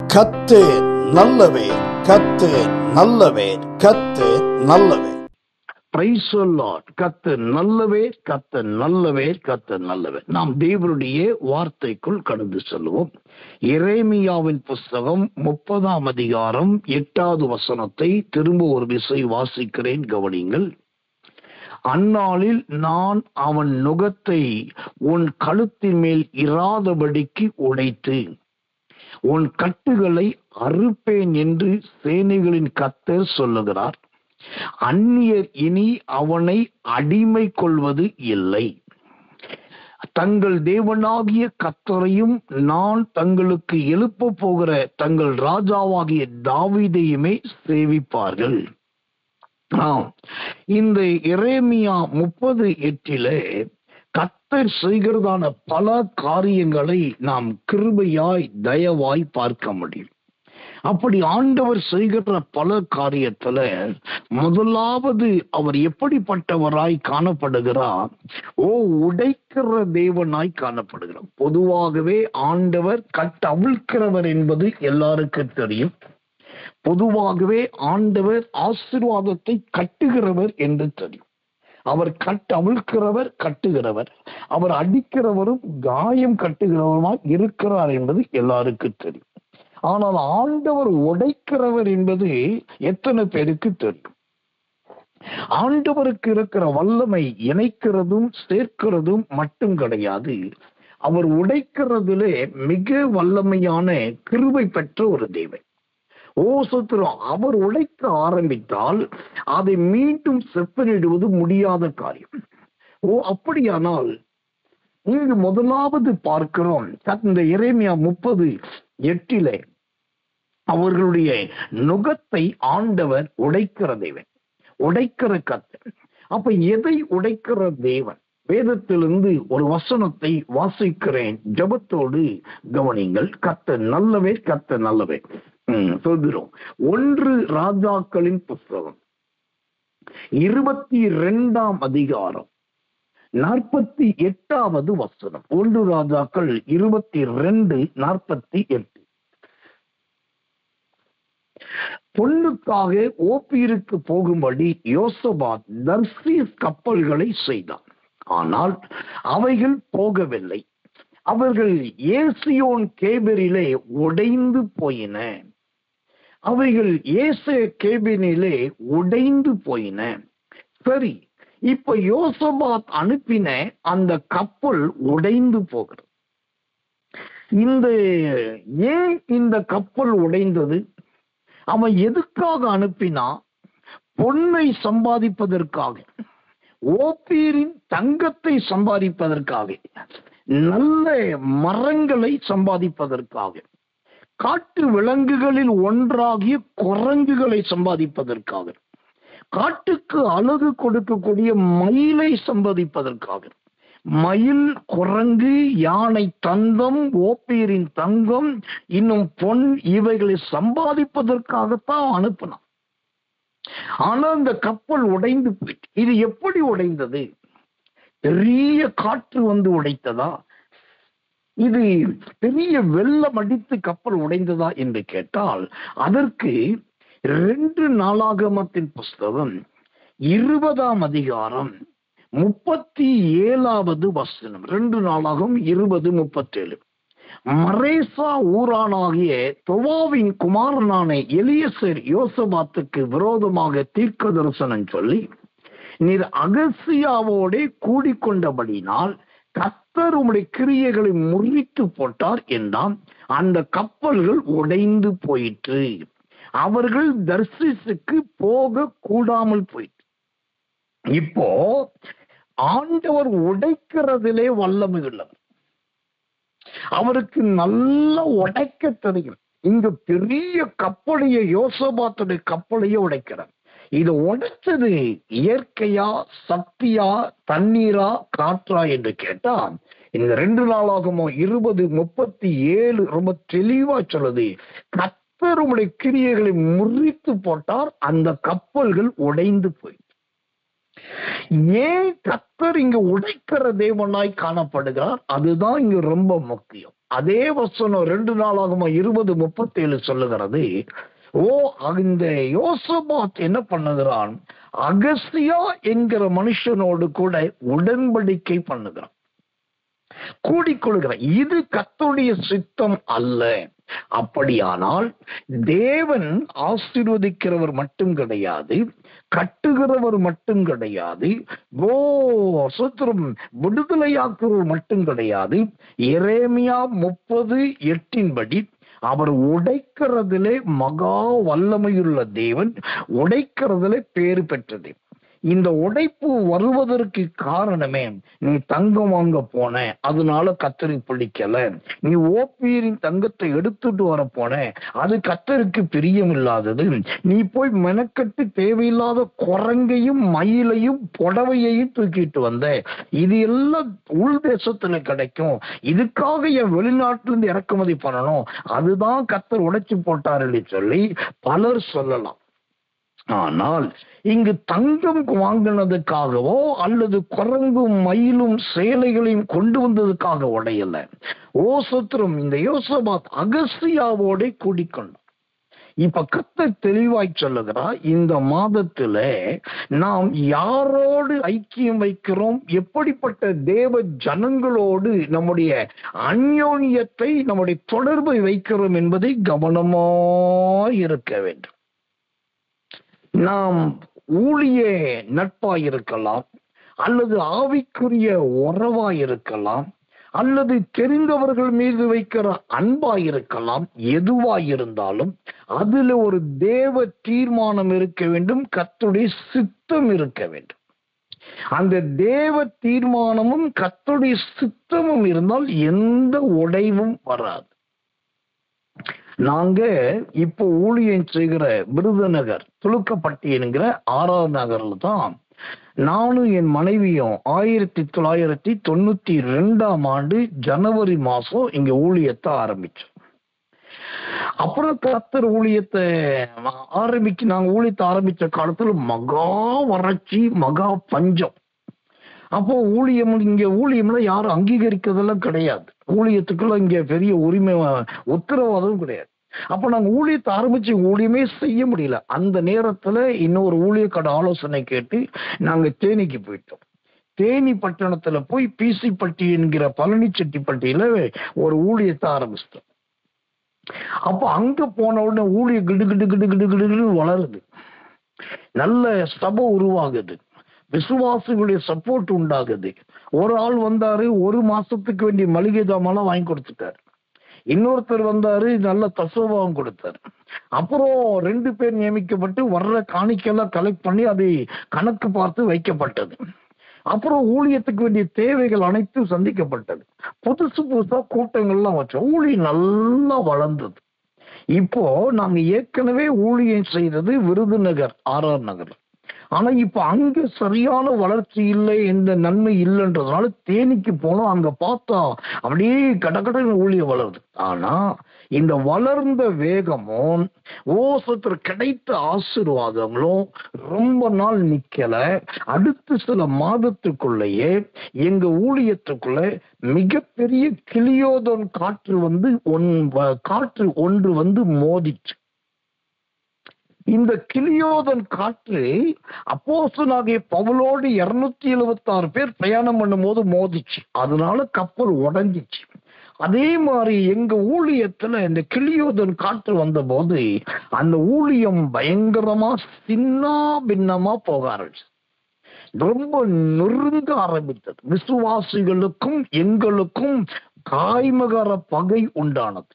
கர்த்தர் நல்லவர், கர்த்தர் நல்லவர், கர்த்தர் நல்லவர். Praise the Lord. கர்த்தர் நல்லவர், கர்த்தர் நல்லவர், கர்த்தர் நல்லவர். நாம் தேவனுடைய வார்த்தைக்குள் கடந்து செல்வோம். எரேமியாவின் புஸ்தகம் 30ஆம் அதிகாரம் 8வது வசனத்தை திரும்ப ஒரு விசை வாசிக்கிறேன், கவனிங்கள். அந்நாளில் நான் அவன் நுகத்தை உன் கழுத்தின் மேல் இராதபடிக்கு உடைத்து உன் கட்டுகளை அறுப்பேன் என்று சேனைகளின் கர்த்தர் சொல்லுகிறார். அந்நியர் இனி அவனை அடிமை கொள்வது இல்லை. தங்கள் தேவனாகிய கர்த்தரையும் நான் தங்களுக்கு எழுப்ப போகிற தங்கள் ராஜாவாகிய தாவீதையுமே சேவிப்பார்கள். இந்த எரேமியா 30:8 கர்த்தர் செய்கிறதான பல காரியங்களை நாம் கிருபையாய் தயவாய் பார்க்க முடியும். அப்படி ஆண்டவர் செய்கிற பல காரியத்துல முதலாவது அவர் எப்படிப்பட்டவராய் காணப்படுகிறார்? உடைக்கிற தேவனாய் காணப்படுகிறார். பொதுவாகவே ஆண்டவர் கட்டவிழ்க்கிறவர் என்பது எல்லாருக்கும் தெரியும். பொதுவாகவே ஆண்டவர் ஆசீர்வாதத்தை கட்டுகிறவர் என்று தெரியும். அவர் கட்டவிழ்க்கிறவர், கட்டுகிறவர். அவர் அடிக்கிறவரும் காயம் கட்டுகிறவருமாய் இருக்கிறார் என்பது எல்லாருக்கும் தெரியும். ஆனால் ஆண்டவர் உடைக்கிறவர் என்பது எத்தனை பேருக்கு தெரியும்? ஆண்டவருக்கு இருக்கிற வல்லமை இணைக்கிறதும் சேர்க்கிறதும் மட்டும் கிடையாது. அவர் உடைக்கிறதிலே மிக வல்லமையான கிருபை பெற்ற ஒரு தேவன். சத்துரம். அவர் உடைக்க ஆரம்பித்தால் அதை மீண்டும் செப்பனிடுவது முடியாத காரியம். அப்படியானால் இங்கு முதலாவது பார்க்கிறோம், இந்த எரேமியா 30:8 அவர்களுடைய நுகத்தை ஆண்டவர் உடைக்கிற தேவன், உடைக்கிற கர்த்தர். அப்ப எதை உடைக்கிற தேவன்? வேதத்திலிருந்து ஒரு வசனத்தை வாசிக்கிறேன், ஜெபத்தோடு கவனிங்கள். கர்த்தர் நல்லவே, கர்த்தர் நல்லவே. சொல்கிறோம். 1 ராஜாக்களின் புஸ்தகம் 22ஆம் அதிகாரம் 48வது வசனம். 1 ராஜாக்கள் 22:48. பொன்னுக்காக ஓப்பீருக்கு போகும்படி யோசபாத் தர்சீஸ் கப்பல்களை செய்தான். ஆனால் அவைகள் போகவில்லை. அவர்கள் ஏசியோன் கேபரிலே உடைந்து போயின. அவைகள் கேபினிலே உடைந்து போயின. சரி, இப்ப யோசபாத் அனுப்பின அந்த கப்பல் உடைந்து போகிறது. ஏன் இந்த கப்பல் உடைந்தது? அவன் எதுக்காக அனுப்பினா? பொன்னை சம்பாதிப்பதற்காக, ஓப்பீரின் தங்கத்தை சம்பாதிப்பதற்காக, நல்ல மரங்களை சம்பாதிப்பதற்காக, காட்டு விலங்குகளில் ஒன்றாகிய குரங்குகளை சம்பாதிப்பதற்காக, காட்டுக்கு அழகு கொடுக்கக்கூடிய மயிலை சம்பாதிப்பதற்காக. மயில், குரங்கு, யானை தந்தம், ஓப்பீரின் தங்கம், இன்னும் பொன், இவைகளை சம்பாதிப்பதற்காகத்தான் அனுப்பினான். ஆனா இந்த கப்பல் உடைந்து போயிட்டு. இது எப்படி உடைந்தது? பெரிய காற்று வந்து உடைத்ததா? இது பெரிய வெள்ளம் அடித்து கப்பல் உடைந்ததா என்று கேட்டால், அதற்கு 2 நாளாகமத்தின் புஸ்தகம் 20ஆம் அதிகாரம் 37வது வசனம். 2 நாளாகம் 20:37. மரேசா ஊரானாகிய தொவாவின் குமாரனான எலியசர் யோசபாத்துக்கு விரோதமாக தீர்க்க தரிசனம் சொல்லி, நீர் அகசியாவோடே கூடிக்கொண்டபடினால் கர்த்தர் உம்முடைய கிரியைகளை முறித்து போட்டார் என்றாம். அந்த கப்பல்கள் உடைந்து போயிற்று. அவர்கள் தர்சீசுக்கு போக கூடாமல் போயிற்று. இப்போ ஆண்டவர் உடைக்கிறதிலே வல்லமை உள்ளவர். அவருக்கு நல்லா உடைக்க தெரியும். இங்க பெரிய கப்பலைய, யோசபாத்துடைய கப்பலையே உடைக்கிறார். இது உடைச்சது இயற்கையா, சக்தியா, தண்ணீரா, காற்றா என்று கேட்டா, இந்த 2 நாளாகமோ 20:37 ரொம்ப தெளிவா சொல்லுது. கர்த்தர் உம்முடைய கிரியைகளை முறித்து போட்டார், அந்த கப்பல்கள் உடைந்து போய். ஏன் கர்த்தர் இங்க உடைக்கிற தேவனாய் காணப்படுகிறார்? அதுதான் இங்க ரொம்ப முக்கியம். அதே வசனம் 2 நாளாகமம் 20:37 சொல்லுகிறது. இந்த யோசபாத் என்ன பண்ணுகிறான்? அகஸ்தியா என்கிற மனுஷனோடு கூட உடன்படிக்கை பண்ணுகிறான், கூடிக்கொள்கிறான். இது கர்த்தருடைய சித்தம் அல்ல. அப்படியானால் தேவன் ஆசீர்வதிக்கிறவர் மட்டும் கிடையாது, கட்டுகிறவர் மட்டும் கிடையாது, விடுதலையாக்குறவர் மட்டும் கிடையாது. எரேமியா 30:8 அவர் உடைக்கிறதிலே மகா வல்லமையுள்ள தேவன், உடைக்கிறதிலே பேறு பெற்றது. இந்த உடைப்பு வருவதற்கு காரணமே, நீ தங்கம் வாங்க போன, அதனால கர்த்தருக்கு பிடிக்கல. நீ ஓப்பீரின் தங்கத்தை எடுத்துட்டு வர போன, அது கர்த்தருக்கு பிரியம் இல்லாதது. நீ போய் மெனக்கட்டு தேவையில்லாத குரங்கையும் மயிலையும் புடவையையும் தூக்கிட்டு வந்த. இது எல்லாம் உள் தேசத்துல கிடைக்கும், இதுக்காக என் வெளிநாட்டிலிருந்து இறக்குமதி பண்ணணும், அதுதான் கர்த்தர் உடைச்சு போட்டார் சொல்லி பலர் சொல்லலாம். ஆனால் இங்கு தங்கம் வாங்கினதுக்காகவோ அல்லது குரங்கும் மயிலும் சேலைகளையும் கொண்டு வந்ததுக்காக உடையல. இந்த யோசபாத் அகஸ்தியாவோட கூடிக்கொண்டான். இப்ப கர்த்தர் தெளிவாய் சொல்லுகிறார், இந்த மாதத்துல நாம் யாரோடு ஐக்கியம் வைக்கிறோம், எப்படிப்பட்ட தேவ ஜனங்களோடு நம்முடைய அந்யோன்யத்தை, நம்முடைய தொடர்பை வைக்கிறோம் என்பதை கவனமாய் இருக்க வேண்டும். நாம் ஊழிய நட்பாயிருக்கலாம், அல்லது ஆவிக்குரிய உறவாயிருக்கலாம், அல்லது தெரிந்தவர்கள் மீது வைக்கிற அன்பாயிருக்கலாம். எதுவாயிருந்தாலும் அதுல ஒரு தேவ தீர்மானம் இருக்க வேண்டும், கர்த்தருடைய சித்தம் இருக்க வேண்டும். அந்த தேவ தீர்மானமும் கர்த்தருடைய சித்தமும் இருந்தால் எந்த உடைவும் வராது. நாங்க இப்போ ஊழியம் செய்கிற விருதுநகர் துலுக்கப்பட்டி என்கிற 6வது நகர்ல தான் நானும் என் மனைவியும் 1992 ஜனவரி மாசம் இங்க ஊழியத்தை ஆரம்பிச்சோம். அப்புறம் கர்த்தர் ஊழியத்தை நாங்க ஊழியத்தை ஆரம்பிச்ச காலத்துல மகா வறட்சி, மகா பஞ்சம். அப்போ ஊழியம்ல யாரும் அங்கீகரிக்கிறதெல்லாம் கிடையாது, ஊழியத்துக்குள்ள இங்க பெரிய உரிமை உத்தரவாதம் கிடையாது. அப்ப நாங்க ஊழியத்தை ஆரம்பிச்சு ஊழியமே செய்ய முடியல. அந்த நேரத்துல இன்னொரு ஊழியக்கார ஆலோசனை கேட்டு நாங்க தேனிக்கு போயிட்டோம். தேனி பட்டணத்துல போய் பிசிப்பட்டி என்கிற பழனிச்செட்டிப்பட்டியில ஒரு ஊழியத்தை ஆரம்பிச்சிட்டோம். அப்ப அங்க போன உடனே ஊழிய கிடு கிடு கிடு கிடு கிடு வளருது, நல்ல சபை உருவாகுது, விசுவாசிகளுடைய சப்போர்ட் உண்டாகுது. ஒரு ஆள் வந்தாரு, 1 மாசத்துக்கு வேண்டிய மளிகை ஜாமான் வாங்கி கொடுத்துட்டாரு. இன்னொருத்தர் வந்தாரு, நல்ல தசோபாவம் கொடுத்தாரு. அப்புறம் 2 பேர் நியமிக்கப்பட்டு வர்ற காணிக்கெல்லாம் கலெக்ட் பண்ணி அதை கணக்கு பார்த்து வைக்கப்பட்டது. அப்புறம் ஊழியத்துக்கு வேண்டிய தேவைகள் அனைத்தும் சந்திக்கப்பட்டது. புதுசா கூட்டங்கள்லாம் வச்சோம். ஊழியம் நல்லா வளர்ந்தது. இப்போ நாங்க ஏற்கனவே ஊழியம் செய்தது விருதுநகர் 6வது நகர். ஆனா இப்ப அங்க சரியான வளர்ச்சி இல்லை, எந்த நன்மை இல்லைன்றதுனால தேனிக்கு போனோம். அங்க பார்த்தா அப்படியே கடகடன்னு ஊழியம் வளருது. ஆனா இந்த வளர்ந்த வேகமும் கிடைத்த ஆசீர்வாதங்களும் ரொம்ப நாள் நிக்கல. அடுத்த சில மாதத்துக்குள்ளேயே எங்க ஊழியத்துக்குள்ள மிகப்பெரிய கிளியோதன் காற்று ஒன்று வந்து மோதிச்சு. இந்த கிளியோதன் காற்று அப்போஸ்தலனாகிய பவுலோடு 276 பேர் பிரயாணம் பண்ணும் போது மோதிச்சு. அதனால கப்பல் உடைஞ்சிச்சு. அதே மாதிரி எங்க ஊழியத்துல இந்த கிளியோதன் காற்று வந்த போது அந்த ஊழியம் பயங்கரமா சின்ன பின்னமா போக ஆரம்பிச்சு, ரொம்ப நொறுங்க ஆரம்பித்தது. விசுவாசிகளுக்கும் எங்களுக்கும் காய்மகர பகை உண்டானது.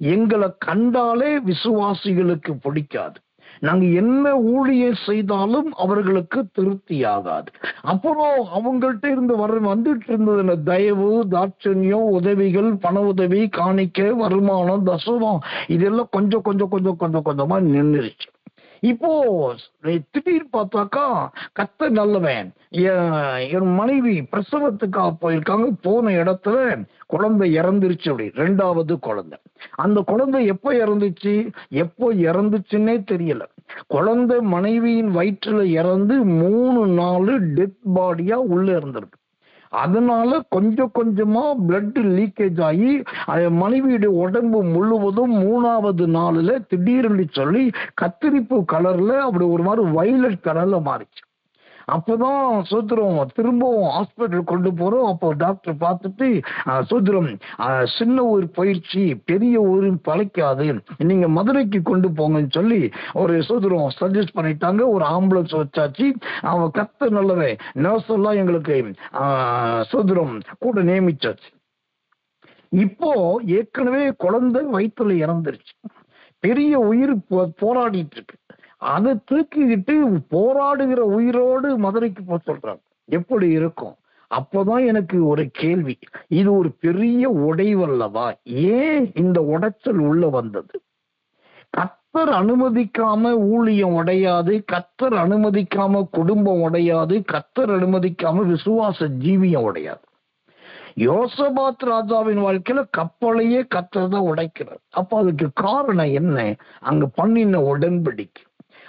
எங்களை கண்டாலே விசுவாசிகளுக்கு பிடிக்காது. நாங்க என்ன ஊழியம் செய்தாலும் அவர்களுக்கு திருப்தி ஆகாது. அப்புறம் அவங்கள்ட்ட இருந்து வந்துட்டு இருந்தது தயவு, தாட்சண்யம், உதவிகள், பண உதவி, காணிக்கை, வருமானம், தசமம், இதெல்லாம் கொஞ்சமா நின்றுச்சு. இப்போ திடீர்னு பார்த்தாக்கா கர்த்தர் நல்லவன். என் மனைவி பிரசவத்துக்காக போயிருக்காங்க. போன இடத்துல குழந்தை இறந்துருச்சு. அப்படி 2வது குழந்தை. அந்த குழந்தை எப்போ இறந்துச்சுன்னே தெரியல. குழந்தை மனைவியின் வயிற்றுல இறந்து 3 நாள் டெத் பாடியா உள்ள இருந்திருக்கு. அதனால கொஞ்சம் கொஞ்சமா பிளட் லீக்கேஜ் ஆகி மனைவியுடைய உடம்பு முழுவதும் 3வது நாள்ல திடீர்னு சொல்லி கத்திரிப்பு கலர்ல அப்படி ஒரு மாதிரி வயலட் கலர்ல மாறிச்சு. அப்பதான் சோத்திரம் திரும்பவும் ஹாஸ்பிட்டல் கொண்டு போறோம். அப்போ டாக்டர் பார்த்துட்டு சோத்திரம் சின்ன ஊர் போயிடுச்சு, பெரிய ஊரின் பழைக்காது, நீங்க மதுரைக்கு கொண்டு போங்கன்னு சொல்லி ஒரு சோத்திரம் சஜஸ்ட் பண்ணிட்டாங்க. ஒரு ஆம்புலன்ஸ் வச்சாச்சு. அவன் கத்த நல்லவே நர்ஸ் எல்லாம் எங்களுக்கு சோத்திரம் கூட நியமிச்சாச்சு. இப்போ ஏற்கனவே குழந்தை வயிற்றுல இறந்துருச்சு, பெரிய உயிர் போராடிட்டு இருக்கு. அதை தூக்கிக்கிட்டு போராடுகிற உயிரோடு மதுரைக்கு போக சொல்றாங்க. எப்படி இருக்கும்? அப்பதான் எனக்கு ஒரு கேள்வி, இது ஒரு பெரிய உடைவல்லவா? ஏன் இந்த உடைச்சல் உள்ள வந்தது? கர்த்தர் அனுமதிக்காம ஊழியம் உடையாது, கர்த்தர் அனுமதிக்காம குடும்பம் உடையாது, கர்த்தர் அனுமதிக்காம விசுவாச ஜீவியம் உடையாது. யோசபாத் ராஜாவின் வாழ்க்கையில கப்பலையே கர்த்தர் தான் உடைக்கிறார். அப்ப அதுக்கு காரணம் என்ன? அங்க பண்ணின உடன்படிக்கை.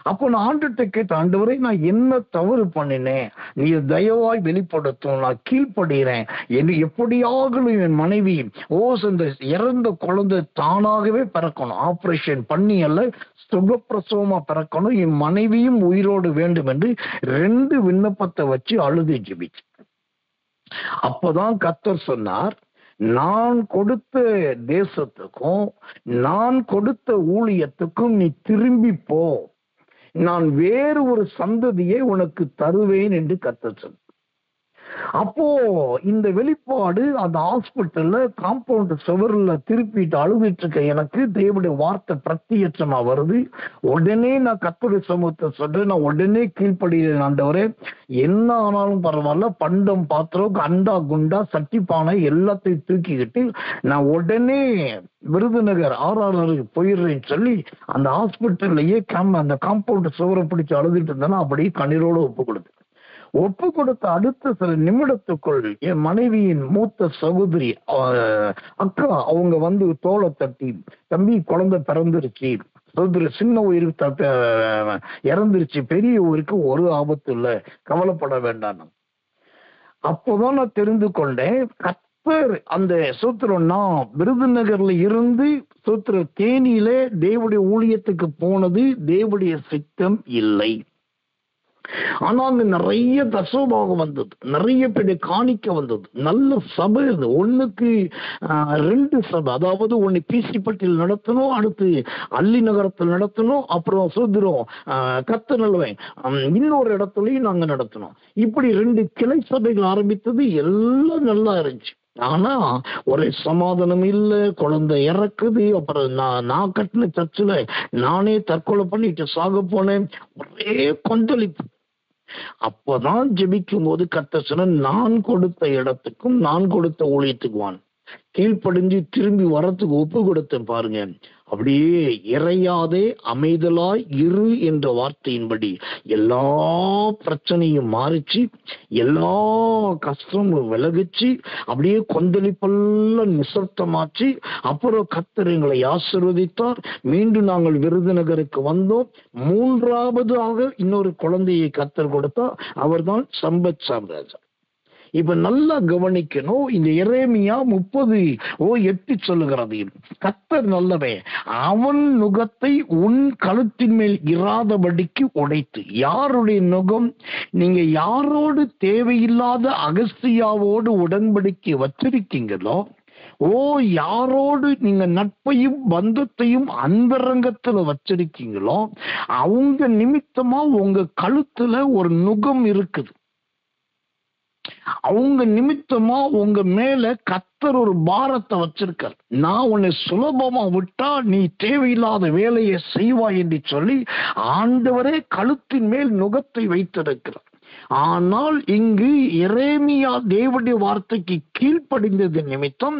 அப்போ நான் ஆண்டுகிட்ட கேட்ட, ஆண்டவரே நான் என்ன தவறு பண்ணினேன், நீ தயவாய் வெளிப்படுத்தும், நான் கீழ்ப்படுகிறேன். என்று எப்படியாகலும் என் மனைவி இந்த இறந்த குழந்தை தானாகவே பிறக்கணும், ஆபரேஷன் பண்ணி அல்ல சுகப்பிரசவமா பிறக்கணும், என் மனைவியும் உயிரோடு வேண்டும் என்று 2 விண்ணப்பத்தை வச்சு அழுது ஜெபிச்சு. அப்பதான் கர்த்தர் சொன்னார், நான் கொடுத்த தேசத்துக்கும் நான் கொடுத்த ஊழியத்துக்கும் நீ திரும்பி போ, நான் வேறு ஒரு சந்ததியை உனக்கு தருவேன் என்று கர்த்தர் சொன்னார். அப்போ இந்த வெளிப்பாடு அந்த ஹாஸ்பிட்டல்ல காம்பவுண்ட் சுவர்ல திருப்பிட்டு அழுதுட்டு இருக்க எனக்கு தேவனுடைய வார்த்தை பிரத்யட்சமா வருது. உடனே நான் கர்த்தருடைய சமூகத்தை சொல்றேன், நான் உடனே கீழ்ப்படுகிறேன். ஆண்டவரே என்ன ஆனாலும் பரவாயில்ல, பண்டம் பாத்திரம் அண்டா குண்டா சட்டி பானை எல்லாத்தையும் தூக்கிக்கிட்டு நான் உடனே விருதுநகர் RR போயிடுறேன்னு சொல்லி அந்த ஹாஸ்பிட்டல்லையே அந்த காம்பவுண்ட் சுவரை பிடிச்சு அழுதுட்டு இருந்தேன்னா அப்படியே கண்ணீரோடு ஒப்பு கொடுத்த அடுத்த சில நிமிடத்துக்குள் என் மனைவியின் மூத்த சகோதரி அக்கா அவங்க வந்து தோலை தட்டி, தம்பி குழந்தை பிறந்துருச்சு, சின்ன உயிருக்கு இறந்துருச்சு, பெரிய ஊருக்கு ஒரு ஆபத்து இல்லை, கவலைப்பட வேண்டாம். அப்போதான் நான் தெரிந்து கொண்டேன், கர்த்தர் அந்த சூத்திரம் நான் விருதுநகர்ல இருந்து தேனியில தேவனுடைய ஊழியத்துக்கு போனது தேவனுடைய சித்தம் இல்லை. ஆனால் நிறைய தசோபாகம் வந்தது, நிறைய பேர் காணிக்க வந்தது, நல்ல சபை. 1க்கு 2 சபை, அதாவது ஒன்னு பிசிப்பட்டியில் நடத்தணும், அடுத்து அள்ளி நகரத்தில் நடத்தணும், அப்புறம் சூத்திரம் கத்தநல்வன் இன்னொரு இடத்துலயும் நாங்க நடத்தணும். இப்படி 2 கிளை சபைகள் ஆரம்பித்தது. எல்லாம் நல்லா இருந்துச்சு. ஆனா ஒரே சமாதானம் இல்ல, குழந்தை இறக்குது. அப்புறம் நான் கட்டின சர்ச்சில் நானே தற்கொலை பண்ணிட்டு சாக போனேன். ஒரே கொந்தளிப்பு. அப்பதான் ஜெபிக்கும் போது கர்த்தர் சொன்ன, நான் கொடுத்த இடத்துக்கும் நான் கொடுத்த ஊழியத்துக்குவான் கீழ்ப்படிஞ்சு திரும்பி வரத்துக்கு ஒப்பு கொடுத்தேன் பாருங்க. அப்படியே இறையாதே அமைதலாய் இரு என்ற வார்த்தையின்படி எல்லா பிரச்சனையும் மாறிச்சு, எல்லா கஷ்டமும் விலகிச்சு, அப்படியே கொந்தளிப்பெல்லாம் நிசப்தமாச்சு. அப்புறம் கர்த்தர் எங்களை ஆசீர்வதித்தார். மீண்டும் நாங்கள் விருதுநகருக்கு வந்தோம். 3வது இன்னொரு குழந்தையை கர்த்தர் கொடுத்தார். அவர்தான் சம்பத் சாம்ராஜா. இப்ப நல்லா கவனிக்கணும். இந்த எரேமியா 30:8 சொல்லுகிறது, கர்த்தர் நல்லவே, அவன் நுகத்தை உன் கழுத்தின் மேல் இராதபடிக்கு உடைத்து. யாருடைய நுகம்? நீங்க யாரோடு தேவையில்லாத அகஸ்தியாவோடு உடன்படிக்கை வச்சிருக்கீங்களோ, யாரோடு நீங்க நட்பையும் பந்தத்தையும் அந்தரங்கத்துல வச்சிருக்கீங்களோ, அவங்க நிமித்தமா உங்க கழுத்துல ஒரு நுகம் இருக்குது. அவங்க நிமித்தமா உங்க மேல கர்த்தர் ஒரு பாரத்தை வச்சிருக்கார். நான் உன்னை சுலபமா விட்டா நீ தேவையில்லாத வேலையை செய்வாய் என்று சொல்லி ஆண்டவரே கழுத்தின் மேல் நுகத்தை வைத்திருக்கிறார். ஆனால் இங்கு எரேமியா தேவனுடைய வார்த்தைக்கு கீழ்ப்படிந்தது நிமித்தம்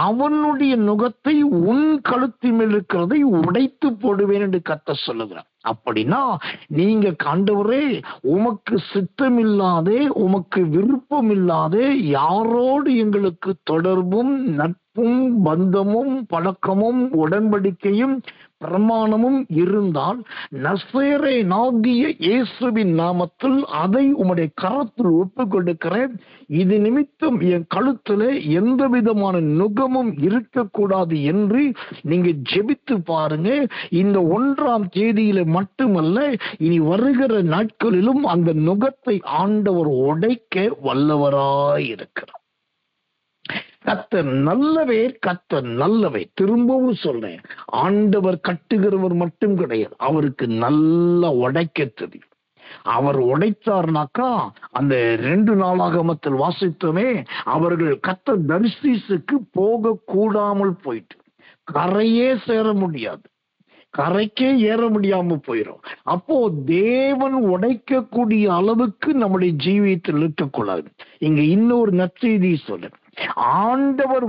அவனுடைய நுகத்தை உன் கழுத்தின் மேல் இருக்கிறதை உடைத்து போடுவேன் என்று கர்த்தர் சொல்லுகிறார். அப்படின்னா நீங்க ஆண்டவரே, உமக்கு சித்தமில்லாதே, உமக்கு விருப்பம் இல்லாதே யாரோடு எங்களுக்கு தொடர்பும் நட்பும் பந்தமும் பழக்கமும் உடன்படிக்கையும் பிரமாணமும் இருந்தால் நசரேயனாகிய இயேசுவின் நாமத்தில் அதை உம்முடைய கரத்தில் ஒப்புக் கொடுக்கிறேன். இது நிமித்தம் என் கழுத்துல எந்த விதமான நுகமும் இருக்கக்கூடாது என்று நீங்க ஜெபித்து பாருங்க. இந்த 1ஆம் தேதியில மட்டுமல்ல, இனி வருகிற நாட்களிலும் அந்த நுகத்தை ஆண்டவர் உடைக்க வல்லவராயிருக்கிறார். கர்த்தர் நல்லவே, கர்த்தர் நல்லவே. திரும்பவும் சொல்றேன், ஆண்டவர் கட்டுகிறவர் மட்டும் கிடையாது, அவருக்கு நல்லா உடைக்க தெரியும். அவர் உடைத்தார்னாக்கா, அந்த 2 நாளாகமத்தில் வாசித்தோமே, அவர்கள் கர்த்தர் தர்சீசுக்கு போக கூடாமல் போயிட்டு கரையே சேர முடியாது, கரைக்கே ஏற முடியாம போயிடும். அப்போ தேவன் உடைக்கக்கூடிய அளவுக்கு நம்முடைய ஜீவியத்தில் இருக்கக்கூடாது. இங்க இன்னொரு நற்செய்தி சொல்ல, ஆண்டவர்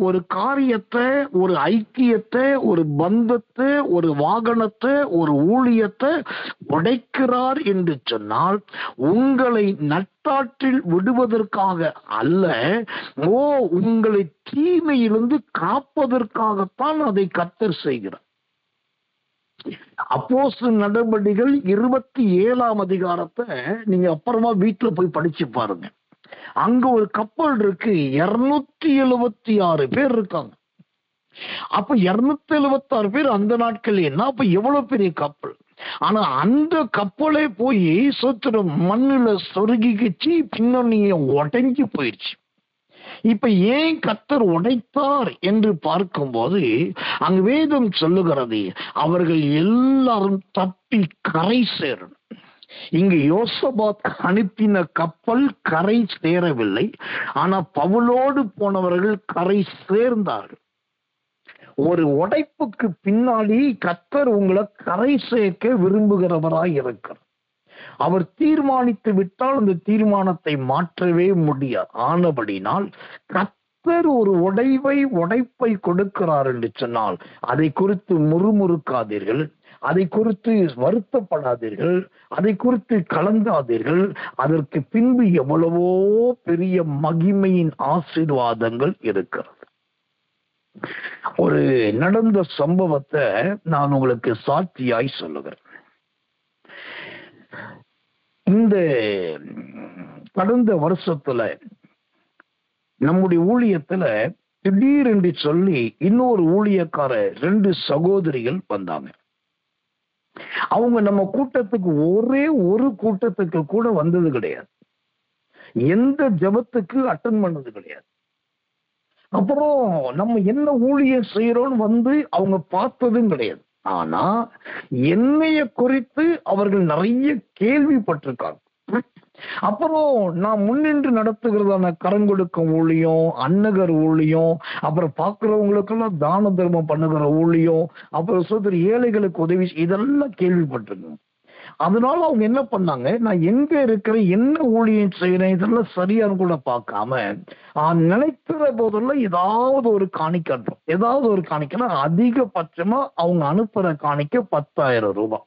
ஒரு காரியத்தை, ஒரு ஐக்கியத்தை, ஒரு பந்தத்தை, ஒரு வாகனத்தை, ஒரு ஊழியத்தை உடைக்கிறார் என்று சொன்னால் உங்களை நட்டாற்றில் விடுவதற்காக அல்ல, உங்களை தீமையிலிருந்து காப்பதற்காகத்தான் அதை கர்த்தர் செய்கிறார். அப்போஸ்தலர் நடபடிகள் 27ஆம் அதிகாரத்தை நீங்க அப்புறமா வீட்டுல போய் படிச்சு பாருங்க. அங்க ஒரு கப்பல் இருக்கு, 276 பேர் இருக்காங்க. அப்ப 276 பேர் அந்த நாட்கள் என்ன, அப்ப எவ்வளவு பெரிய கப்பல். ஆனா அந்த கப்பலே போய் சோத்திரம் மண்ணுல சொருகிச்சு பின்னணிய உடைஞ்சு போயிடுச்சு. இப்ப ஏன் கர்த்தர் உடைத்தார் என்று பார்க்கும்போது அங்கு வேதம் சொல்லுகிறது, அவர்கள் எல்லாரும் தப்பி கரை சேரணும். இங்கு யோசபாத் அனுப்பின கப்பல் கரை சேரவில்லை, ஆனா பவுலோடு போனவர்கள் கரை சேர்ந்தார்கள். ஒரு உடைப்புக்கு பின்னாடி கர்த்தர் உங்களை கரை சேர்க்க விரும்புகிறவராய் இருக்கிறார். அவர் தீர்மானித்து விட்டால் அந்த தீர்மானத்தை மாற்றவே முடியாது. ஆனபடினால் கர்த்தர் ஒரு உடைப்பை கொடுக்கிறார் என்று சொன்னால் அதை குறித்து முறுமுறுக்காதீர்கள், அதை குறித்து வருத்தப்படாதீர்கள், அதை குறித்து கலங்காதீர்கள். அதற்கு பின்பு எவ்வளவோ பெரிய மகிமையின் ஆசீர்வாதங்கள் இருக்கிறது. ஒரு நடந்த சம்பவத்தை நான் உங்களுக்கு சாட்சியாய் சொல்லுகிறேன். இந்த கடந்த வருஷத்துல நம்முடைய ஊழியத்துல திடீரென்று சொல்லி இன்னொரு ஊழியக்கார 2 சகோதரிகள் வந்தாங்க. அவங்க நம்ம கூட்டத்துக்கு ஒரே ஒரு கூட்டத்துக்கு கூட வந்தது கிடையாது, எந்த ஜெபத்துக்கு அட்டெண்ட் பண்ணது கிடையாது. அப்புறம் நம்ம என்ன ஊழியம் செய்யறோம்னு அவங்க பார்த்ததும் கிடையாது. ஆனா என்னைய குறித்து அவர்கள் நிறைய கேள்விப்பட்டிருக்காங்க. அப்புறம் நான் முன்னின்று நடத்துகிறதான கரங்கொடுக்கும் ஊழியம், அன்னகர் ஊழியம், அப்புறம் பார்க்கிறவங்களுக்கெல்லாம் தான தர்மம் பண்ணுகிற ஊழியம், அப்புறம் சோதரி ஏழைகளுக்கு உதவி, இதெல்லாம் கேள்விப்பட்டிருக்கோம். அதனால அவங்க என்ன பண்ணாங்க, நான் எங்க இருக்கிறேன், என்ன ஊழியம் செய்யறேன், இதெல்லாம் சரியானு கூட பார்க்காம நினைக்கிற போதெல்லாம் ஏதாவது ஒரு காணிக்கட்டும், ஏதாவது ஒரு காணிக்கனா அதிகபட்சமா அவங்க அனுப்புற காணிக்க 10,000 ரூபாய்,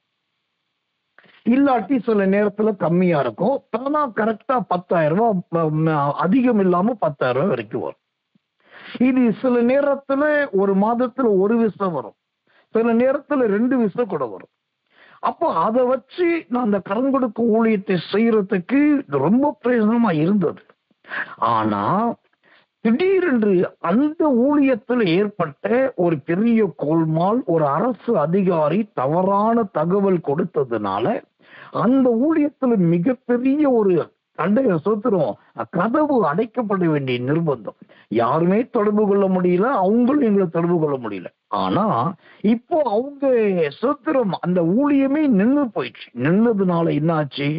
இல்லாட்டி சில நேரத்துல கம்மியா இருக்கும். ஆனா கரெக்டா 10,000 ரூபாய், அதிகம் இல்லாம 10,000 ரூபாய் வரைக்கும் வரும். இது சில நேரத்துல ஒரு மாதத்துல ஒரு விசை வரும், சில நேரத்துல 2 விசை கூட வரும். அப்போ அதை வச்சு நான் அந்த கடன் கொடுக்கும் ஊழியத்தை செய்யறதுக்கு ரொம்ப பிரயோஜனமா இருந்தது. ஆனா திடீரென்று அந்த ஊழியத்தில் ஏற்பட்ட ஒரு பெரிய கோல்மால், ஒரு அரசு அதிகாரி தவறான தகவல் கொடுத்ததுனால அந்த ஊழியத்துல மிகப்பெரிய ஒரு கதவு அடைக்கப்பட வேண்டிய நிர்பந்தம். யாருமே தொடர்பு கொள்ள முடியல, அவங்களும் எங்களை தொடர்பு கொள்ள முடியல. ஆனா இப்போ அவங்க சோத்திரம் அந்த ஊழியமே நின்று போயிடுச்சு. நின்னதுனால என்னாச்சு,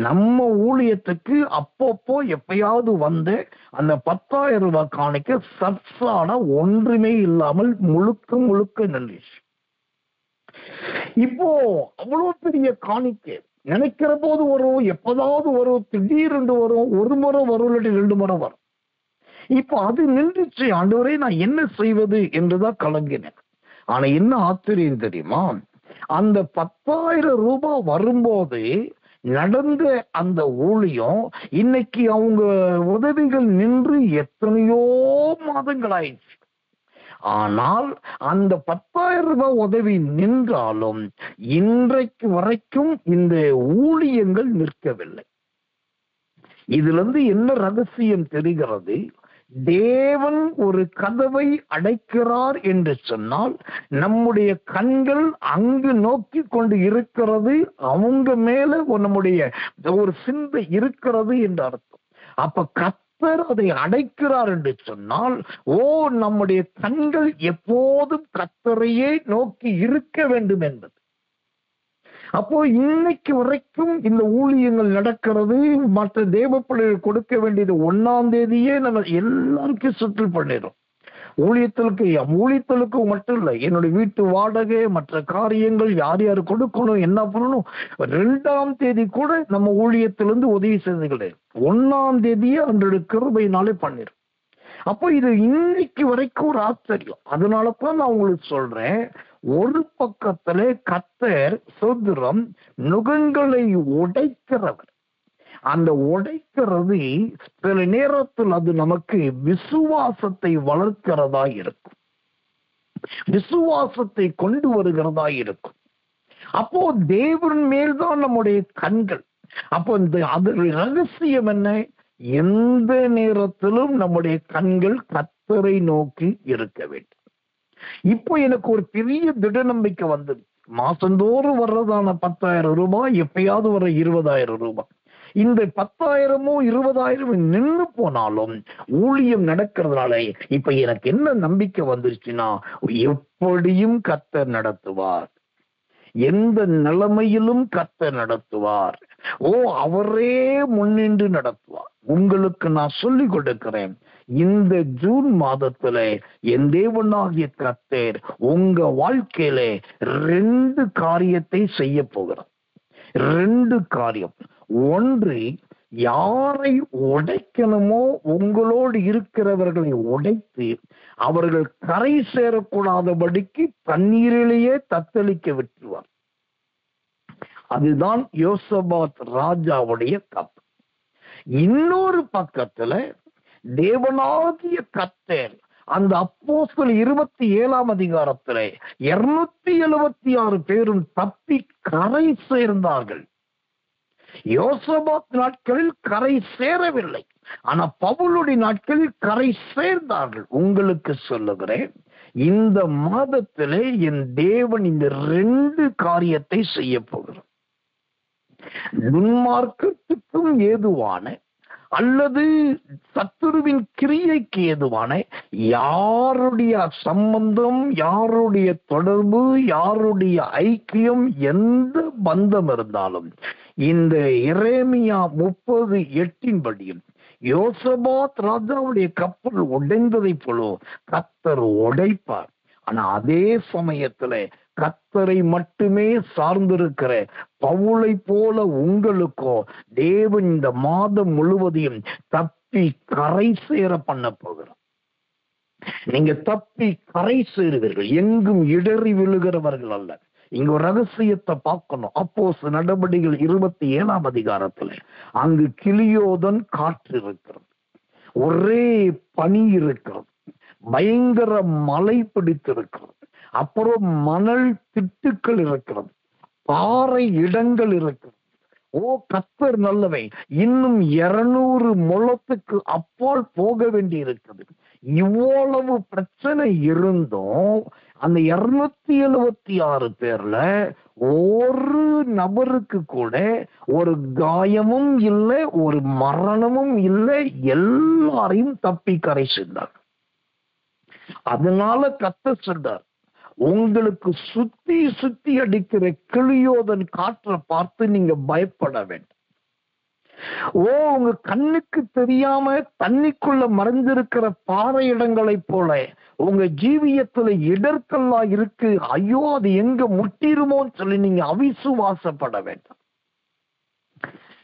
நம்ம ஊழியத்துக்கு அப்பப்போ எப்பயாவது வந்து அந்த 10,000 ரூபாய் காணிக்க சப்சான ஒன்றுமே இல்லாமல் முழுக்க நின்றுச்சு. இப்போ அவ்வளவு பெரிய காணிக்கை நினைக்கிற போது வரும், எப்பதாவது வரும், திடீரென்று வரும், ஒரு முறை வரும், இல்லாட்டி 2 முறை வரும். இப்போ அது நின்றுச்சு. ஆண்டவரே நான் என்ன செய்வது என்றுதான் கலங்கினேன். ஆனா என்ன ஆச்சரியம் தெரியுமா, அந்த 10,000 ரூபாய் வரும்போது நடந்த அந்த ஊழியம் இன்னைக்கு அவங்க உதவிகள் நின்று எத்தனையோ மாதங்கள் ஆயிடுச்சு. ஆனால் அந்த 10,000 ரூபாய் உதவி நின்றாலும் இன்றைக்கு வரைக்கும் இந்த ஊழியங்கள் நிற்கவில்லை. இதுல இருந்து என்ன ரகசியம் தெரிகிறது? தேவன் ஒரு கதவை அடைக்கிறார் என்று சொன்னால் நம்முடைய கண்கள் அங்கு நோக்கி கொண்டு இருக்கிறது, அவங்க மேல நம்முடைய ஒரு சிந்தை இருக்கிறது என்று அர்த்தம். அப்ப கர்த்தர் அதை அடைக்கிறார் என்று சொன்னால், நம்முடைய கண்கள் எப்போதும் கர்த்தரையே நோக்கி இருக்க வேண்டும் என்பது. அப்போ இன்னைக்கு வரைக்கும் இந்த ஊழியங்கள் நடக்கிறது. மற்ற தேவ பிள்ளைகள் கொடுக்க வேண்டியது 1ஆம் தேதியே நம்ம எல்லாருக்கும் சுற்று பண்ணிடும். ஊழியத்திற்கு மட்டும் இல்லை, என்னுடைய வீட்டு வாடகை, மற்ற காரியங்கள், யார் யார் கொடுக்கணும், என்ன பண்ணணும், 2ஆம் தேதி கூட நம்ம ஊழியத்திலிருந்து உதவி செய்தது 1ஆம் தேதியே அன்றோட கிருபையினாலே பண்ணிடும். அப்போ இது இன்னைக்கு வரைக்கும் ஒரு ஆச்சரியம். அதனாலதான் நான் உங்களுக்கு சொல்றேன், ஒரு பக்கத்துல கர்த்தர் சுதந்திரம் நுகங்களை உடைக்கிறவர். அந்த உடைக்கிறது சில நேரத்தில் அது நமக்கு விசுவாசத்தை வளர்க்கிறதா இருக்கும், விசுவாசத்தை கொண்டு வருகிறதா இருக்கும். அப்போ தேவன் மேல்தான் நம்முடைய கண்கள். அப்போ அது ரகசியம் என்ன? எந்த நேரத்திலும் நம்முடைய கண்கள் கர்த்தரை நோக்கி இருக்க வேண்டும். இப்போ எனக்கு ஒரு பெரிய திட நம்பிக்கை வந்தது. மாசந்தோறும் வர்றதான 10,000 ரூபாய், எப்பயாவது வர 20,000 ரூபாய், இந்த 10,000மோ 20,000 நின்று போனாலும் ஊழியம் நடக்கிறதுனால இப்ப எனக்கு என்ன நம்பிக்கை வந்துருச்சுன்னா, எப்படியும் கர்த்தர் நடத்துவார், எந்த நிலைமையிலும் கர்த்தர் நடத்துவார். அவரே முன்னின்று நடத்துவார். உங்களுக்கு நான் சொல்லிக் கொடுக்கிறேன், இந்த ஜூன் மாதத்துல என் தேவனாகிய கர்த்தர் உங்க வாழ்க்கையில 2 காரியத்தை செய்ய போகிறார். 2 காரியம். ஒன்று, யாரை உடைக்கணுமோ உங்களோடு இருக்கிறவர்களை உடைத்து அவர்கள் கரை சேரக்கூடாதபடிக்கு தண்ணீரிலேயே தத்தளிக்க விட்டுருவார். அதுதான் யோசபாத் ராஜாவுடைய கப். இன்னொரு பக்கத்துல தேவனாகிய கர்த்தர் அந்த அப்போஸ்தலர் 27ஆம் அதிகாரத்துல 276 பேரும் தப்பி கரை சேர்ந்தார்கள். யோசபாத் நாட்களில் கரை சேரவில்லை, ஆனா பவுலுடைய நாட்களில் கரை சேர்ந்தார்கள். உங்களுக்கு சொல்லுகிறேன், இந்த மாதத்திலே என் தேவன் இந்த 2 காரியத்தை செய்ய போகிறார். துன்மார்க்கத்துக்கும் ஏதுவான அல்லது சத்துருவின் கிரியைக்கு ஏதுவான யாருடைய சம்பந்தம், யாருடைய தொடர்பு, யாருடைய ஐக்கியம், எந்த பந்தம் இருந்தாலும் இந்த எரேமியா 30:8 படியும் யோசபாத் ராஜாவுடைய கப்பல் உடைந்ததை போல கர்த்தர் உடைப்பார். ஆனா அதே சமயத்துல கர்த்தரை மட்டுமே சார்ந்திருக்கிற பவுலை போல உங்களுக்கோ தேவன் இந்த மாதம் முழுவதையும் தப்பி கரை சேர பண்ண போகிறார். நீங்க தப்பி கரை சேருவீர்கள், எங்கும் இடறி விழுகிறவர்கள் அல்ல. இங்க ஒரு ரகசியத்தை பார்க்கணும். அப்போஸ்தலர் நடபடிகள் 27ஆம் அதிகாரத்துல அங்கு கிளியோதன் காற்று இருக்கிறது, ஒரே பனி இருக்கிறது, பயங்கர மழை பிடித்திருக்கிறது, அப்புறம் மணல் திட்டுக்கள் இருக்கிறது, பாறை இடங்கள் இருக்கிறது. கர்த்தர் நல்லவை, இன்னும் 200 முழத்துக்கு அப்பால் போக வேண்டி இருக்குது. இவ்வளவு பிரச்சனை இருந்தும் அந்த 276 பேர்ல ஒரு நபருக்கு கூட ஒரு காயமும் இல்லை, ஒரு மரணமும் இல்லை, எல்லாரையும் தப்பி கரை சென்றார். அதனால கர்த்தர் சொல்றார், உங்களுக்கு சுத்தி சுத்தி அடிக்கிற கிளியோதன் காற்றை பார்த்து நீங்க பயப்பட வேண்டும். உங்க கண்ணுக்கு தெரியாம தண்ணிக்குள்ள மறைஞ்சிருக்கிற பாறை இடங்களை போல உங்க ஜீவியத்துல இடர்களா இருக்கு, ஐயோ அது எங்க முட்டிருமோன்னு சொல்லி நீங்க அவிசுவாசப்பட வேண்டாம்.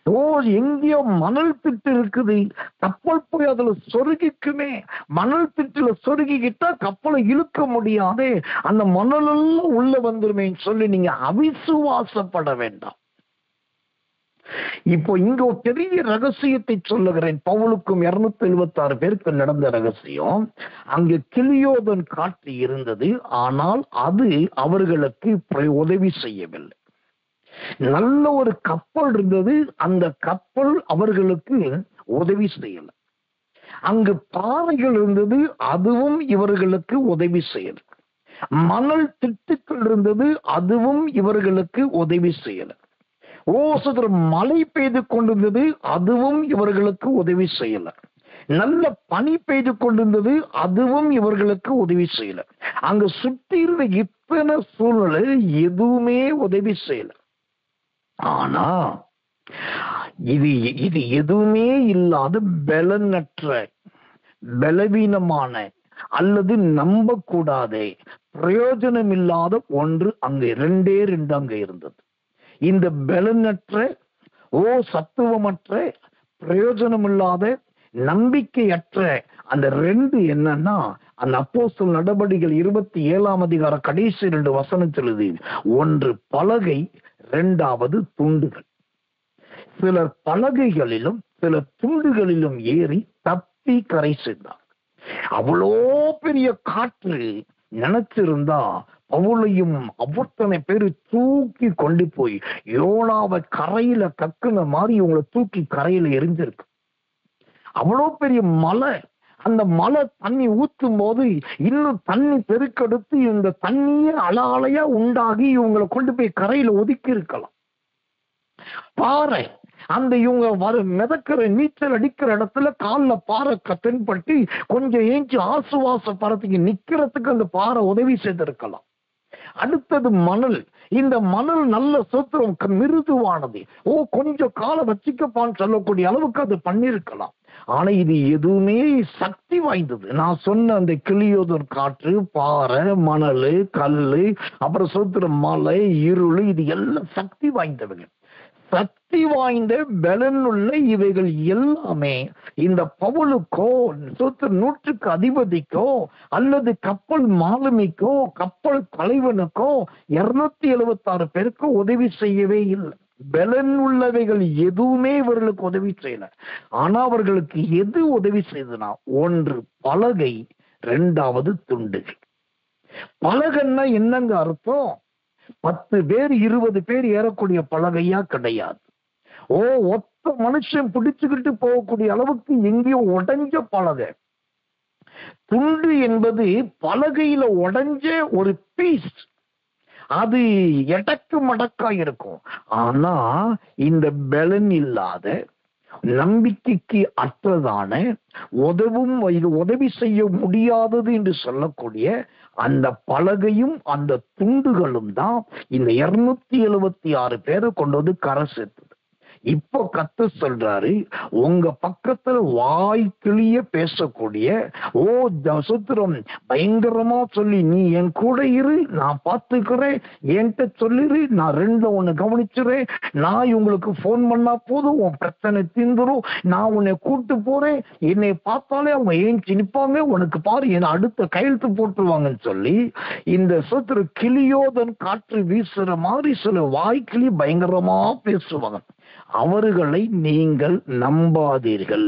ஓ, எங்கேயோ மணல் திட்டு இருக்குது, கப்பல் போய் அதுல சொருகிக்குமே, மணல் திட்டுல சொருகிக்கிட்டா கப்பலை இழுக்க முடியாதே, அந்த மணல் எல்லாம் உள்ள வந்துருமே சொல்லி நீங்க அவிசுவாசப்பட வேண்டாம். இப்போ இங்க ஒரு பெரிய ரகசியத்தை சொல்லுகிறேன். பவுலுக்கும் 276 பேருக்கு நடந்த ரகசியம். அங்கு கிளியோதன் காற்று இருந்தது, ஆனால் அது அவர்களுக்கு உதவி செய்யவில்லை. நல்ல ஒரு கப்பல் இருந்தது, அந்த கப்பல் அவர்களுக்கு உதவி செய்யல. அங்கு பாறைகள் இருந்தது, அதுவும் இவர்களுக்கு உதவி செய்யல. மணல் திட்டுக்கள் இருந்தது, அதுவும் இவர்களுக்கு உதவி செய்யல. மழை பெய்து கொண்டிருந்தது, அதுவும் இவர்களுக்கு உதவி செய்யல. நல்ல பனி பெய்து கொண்டிருந்தது, அதுவும் இவர்களுக்கு உதவி செய்யல. அங்க சுற்றி இருந்த இத்தனை சூழ்நிலை எதுவுமே உதவி செய்யல. ஆனா இது எதுவுமே இல்லாத பலனற்ற, பலவீனமான அல்லது நம்பக்கூடாத, பிரயோஜனம் இல்லாத ஒன்று அங்க ரெண்டே அங்க இருந்தது. இந்த பலனற்ற, சத்துவமற்ற, பிரயோஜனம் இல்லாத, நம்பிக்கையற்ற அந்த ரெண்டு என்னன்னா, அந்த அப்போஸ்தலர் நடபடிகள் 27ஆம் அதிகாரம் கடைசி 2 வசனத்தில், ஒன்று பலகை, இரண்டாவது துண்டுகள். சிலர் பலகைகளிலும் சில துண்டுகளிலும் ஏறி தப்பி கரை சேர்ந்தார். அவ்வளோ பெரிய காற்று நினைச்சிருந்தா பவுலையும் அவ்வளவு பேரு தூக்கி கொண்டு போய் யோனாவை கரையில கக்குன மாதிரி இவங்களை தூக்கி கரையில எரிஞ்சிருக்கு. அவ்வளோ பெரிய மலை, அந்த மலை தண்ணி ஊத்தும் போது இன்னும் தண்ணி பெருக்கெடுத்து இந்த தண்ணியே அலையா உண்டாகி இவங்களை கொண்டு போய் கரையில ஒதுக்கி இருக்கலாம். பாறை, அந்த இவங்க மிதக்கிற நீச்சல் அடிக்கிற இடத்துல கால்ல பாறை தென்பட்டு கொஞ்சம் ஏஞ்சி ஆசுவாசப்படுறதுக்கு நிக்கிறதுக்கு அந்த பாறை உதவி செய்திருக்கலாம். அடுத்தது மணல். இந்த மணல் நல்ல சூத்திரம் மிருதுவானது, கொஞ்சம் காலை வச்சுக்கப்பான்னு சொல்லக்கூடிய அளவுக்கு அது பண்ணிருக்கலாம். ஆனா இது எதுவுமே சக்தி வாய்ந்தது. நான் சொன்ன அந்த கிளியோதன் காற்று, பாறை, மணல், கல்லு, அப்புறம் சூத்திர மலை, இருள், இது எல்லாம் சக்தி வாய்ந்தவர்கள். சக்தி வாய்ந்த பலனுள்ள இவைகள் எல்லாமே இந்த பவுலுக்கோ, நூற்றுக்கு அதிபதிக்கோ, அல்லது கப்பல் மாலுமிக்கோ, கப்பல் தலைவனுக்கோ, 276 பேருக்கு உதவி செய்யவே இல்லை. பலன் உள்ளவைகள் எதுவுமே இவர்களுக்கு உதவி செய்யல. ஆனா அவர்களுக்கு எது உதவி செய்தனா, ஒன்று பலகை, இரண்டாவது துண்டுகள். பலகைன்னா என்னங்க அர்த்தம்? 10 பேர் 20 பேர் ஏறக்கூடிய பலகையா கிடையாது. ஒத்த மனுஷன் பிடிச்சுக்கிட்டு போகக்கூடிய அளவுக்கு எங்கேயும் உடைஞ்ச பலகை. துண்டு என்பது பலகையில உடைஞ்ச ஒரு பீஸ், அது எடக்கு மடக்கா இருக்கும். ஆனா இந்த பலன் இல்லாத, நம்பிக்கைக்கு அற்றதான, உதவி செய்ய முடியாதது என்று சொல்லக்கூடிய அந்த பலகையும் அந்த துண்டுகளும் தான் இந்த 276 பேரை கொண்டு வந்து கரை சேர்த்தது. இப்போ கர்த்தர் சொல்றாரு, உங்க பக்கத்துல வாய் கிளிய பேசக்கூடிய, சுத்திரம் பயங்கரமா சொல்லி, நீ என் கூட இரு, நான் பாத்துக்கிறேன், என்கிட்ட சொல்லிரு, நான் 2 உன்னை கவனிச்சுறேன், நான் இவங்களுக்கு போன் பண்ணா போதும், உன் பிரச்சனை தீந்துரும், நான் உன்னை கூட்டு போறேன், என்னை பார்த்தாலே அவங்க ஏஞ்சி நிப்பாங்க, உனக்கு பாரு என்ன அடுத்த கையெழுத்து போட்டுருவாங்கன்னு சொல்லி இந்த சுத்திர கிளியோதன் காற்று வீசுற மாதிரி சில வாய்க்கிளி பயங்கரமா பேசுவாங்க. அவர்களை நீங்கள் நம்பாதீர்கள்.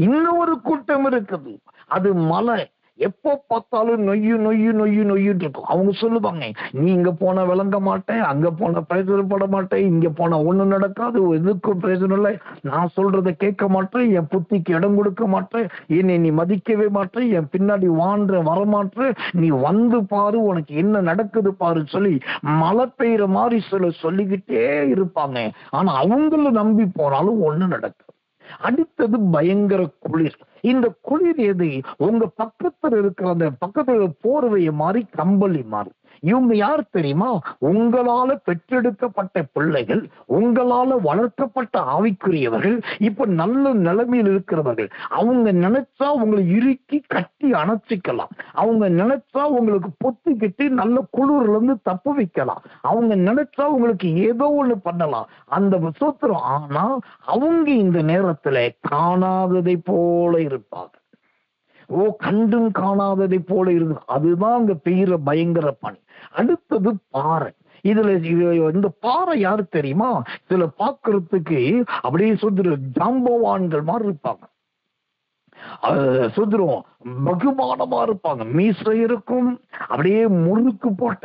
இன்னொரு கூட்டம் இருக்குது, அது மலை, எப்போ பார்த்தாலும் நொய்யு நொய்யு நொய்யு நொய்யுன்னு இருக்கும். அவங்க சொல்லுவாங்க, நீ இங்க போன விளங்க மாட்டேன், அங்க போன பிரயோஜனப்பட மாட்டேன், இங்க போன ஒண்ணு நடக்காது, எதுக்கும் பிரயோஜனம் இல்லை, நான் சொல்றதை கேட்க மாட்டேன், என் புத்திக்கு இடம் கொடுக்க மாட்டேன், என்னை நீ மதிக்கவே மாட்டேன், என் பின்னாடி வரமாட்டேன், நீ வந்து பாரு, உனக்கு என்ன நடக்குது பாரு சொல்லி மழை பெய்யற மாதிரி சொல்லிக்கிட்டே இருப்பாங்க. ஆனா அவங்கள நம்பி போனாலும் ஒண்ணு நடக்கும். அடுத்தது பயங்கர குளிர். இந்த குளிர் எது? உங்க பக்கத்துல இருக்கிற அந்த பக்கத்துல போர்வைய மாதிரி, கம்பளி மாதிரி. இவங்க யார் தெரியுமா? உங்களால பெற்றெடுக்கப்பட்ட பிள்ளைகள், உங்களால வளர்க்கப்பட்ட ஆவிக்குரியவர்கள், இப்ப நல்ல நிலைமையில் இருக்கிறவர்கள். அவங்க நினைச்சா உங்களை இறுக்கி கட்டி அணைச்சிக்கலாம். அவங்க நினைச்சா உங்களுக்கு பொத்திக்கிட்டு நல்ல குளிர்ல இருந்து தப்பு வைக்கலாம். அவங்க நினைச்சா உங்களுக்கு ஏதோ ஒண்ணு பண்ணலாம். அந்த விசோத்திரம். ஆனா அவங்க இந்த நேரத்துல காணாததை போல இருப்பாங்க. கண்டும் காணாததை போல இருக்கு. அதுதான் அங்க பெய்யுற பயங்கர பணி. அடுத்தது பாறை. இந்த பாறை யாரு தெரியுமா? இதுல பாக்குறதுக்கு அப்படியே ஜாம்பவான்கள் மாதிரி இருப்பாங்க. சுதரம் பகுமானமா இருப்பாங்க. மீசை இருக்கும், அப்படியே முறுக்கு போட்ட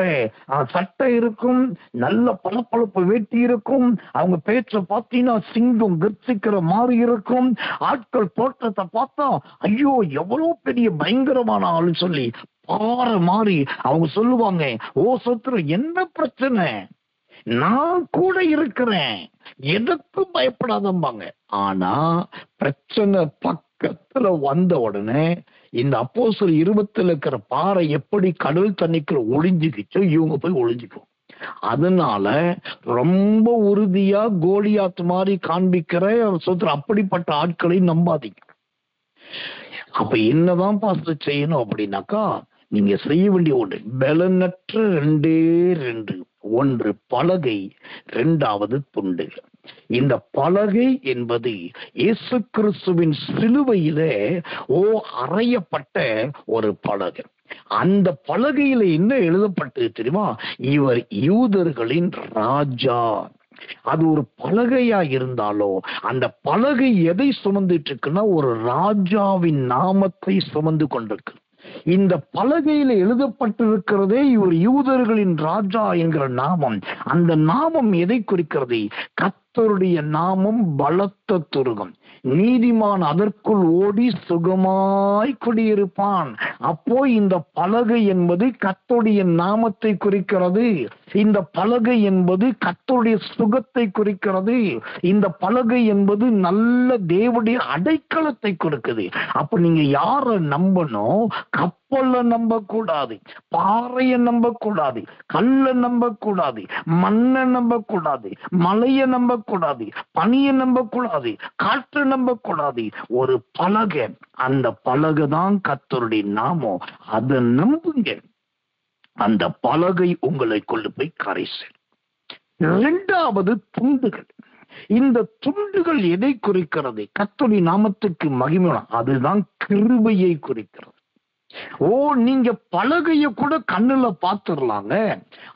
சட்டை இருக்கும், நல்ல பளபளப்பு வேட்டி இருக்கும். அவங்க பேச்ச பார்த்தீங்கன்னா சிங்கம் கர்ச்சிக்கிற மாதிரி இருக்கும். ஆட்கள் தோற்றத்தை பார்த்தா ஐயோ எவ்வளவு பெரிய பயங்கரமான ஆளு சொல்லி பாறை மாதிரி அவங்க சொல்லுவாங்க. சத்ரு, என்ன பிரச்சனை? நான் கூட இருக்கிறேன், எதுக்கும் பயப்படாதம்பாங்க. ஆனா பிரச்சனை பக்கத்துல வந்த உடனே இந்த அப்போஸ்தலர் 20 இருக்கிற பாறை எப்படி கடல் தண்ணிக்குள்ள ஒளிஞ்சுக்கிச்சோ இவங்க போய் ஒளிஞ்சுக்கும். அதனால ரொம்ப உறுதியா கோலியாத் மாதிரி காண்பிக்கிற சோத்திரம் அப்படிப்பட்ட ஆட்களை நம்பாதீங்க. அப்ப என்னதான் பாஸ்டர் செய்யணும் அப்படின்னாக்கா, நீங்க செய்ய வேண்டிய ஒன்று பலனற்ற 2 ஒன்று பலகை, 2வது துண்டு. இந்த பலகை என்பது இயேசு கிறிஸ்துவின் சிலுவையிலே அறையப்பட்ட ஒரு பலகை. அந்த பலகையில என்ன எழுதப்பட்டது தெரியுமா? இவர் யூதர்களின் ராஜா. அது ஒரு பலகையா இருந்தாலும் அந்த பலகை எதை சுமந்துட்டு இருக்குன்னா ஒரு ராஜாவின் நாமத்தை சுமந்து கொண்டிருக்கு. இந்த பலகையில எழுதப்பட்டிருக்கிறதே இவர் யூதர்களின் ராஜா என்கிற நாமம். அந்த நாமம் எதை குறிக்கிறது? கர்த்தருடைய நாமம் பலத்த துருகம். நீதிமான் அதற்குள் ஓடி சுகமாய் குடியிருப்பான். அப்போ இந்த பலகை என்பது கர்த்தருடைய நாமத்தை குறிக்கிறது. இந்த பலகை என்பது கர்த்தருடைய சுகத்தை குறிக்கிறது. இந்த பலகை என்பது நல்ல தேவனுடைய அடைக்கலத்தை கொடுக்குது. அப்ப நீங்க யார நம்பணும்? கப்பல்ல நம்ப கூடாது, பாறைய நம்ப கூடாது, கல்ல நம்ப கூடாது, மண்ணை நம்ப கூடாது, மலைய நம்ப கூடாது, பனிய நம்ப கூடாது, காற்று நம்ப கூடாது. ஒரு பலகை, அந்த பலகை தான் கர்த்தருடைய நாமம். அதை நம்புங்க. அந்த பலகை உங்களை கொண்டு போய் கரை சேரும். 2வது துண்டுகள். இந்த துண்டுகள் எதை குறிக்கிறது? கர்த்தருடைய நாமத்துக்கு மகிமை. அதுதான் கிருபையை குறிக்கிறது. நீங்க பலகைய கூட கண்ணுல பாத்துடலாங்க,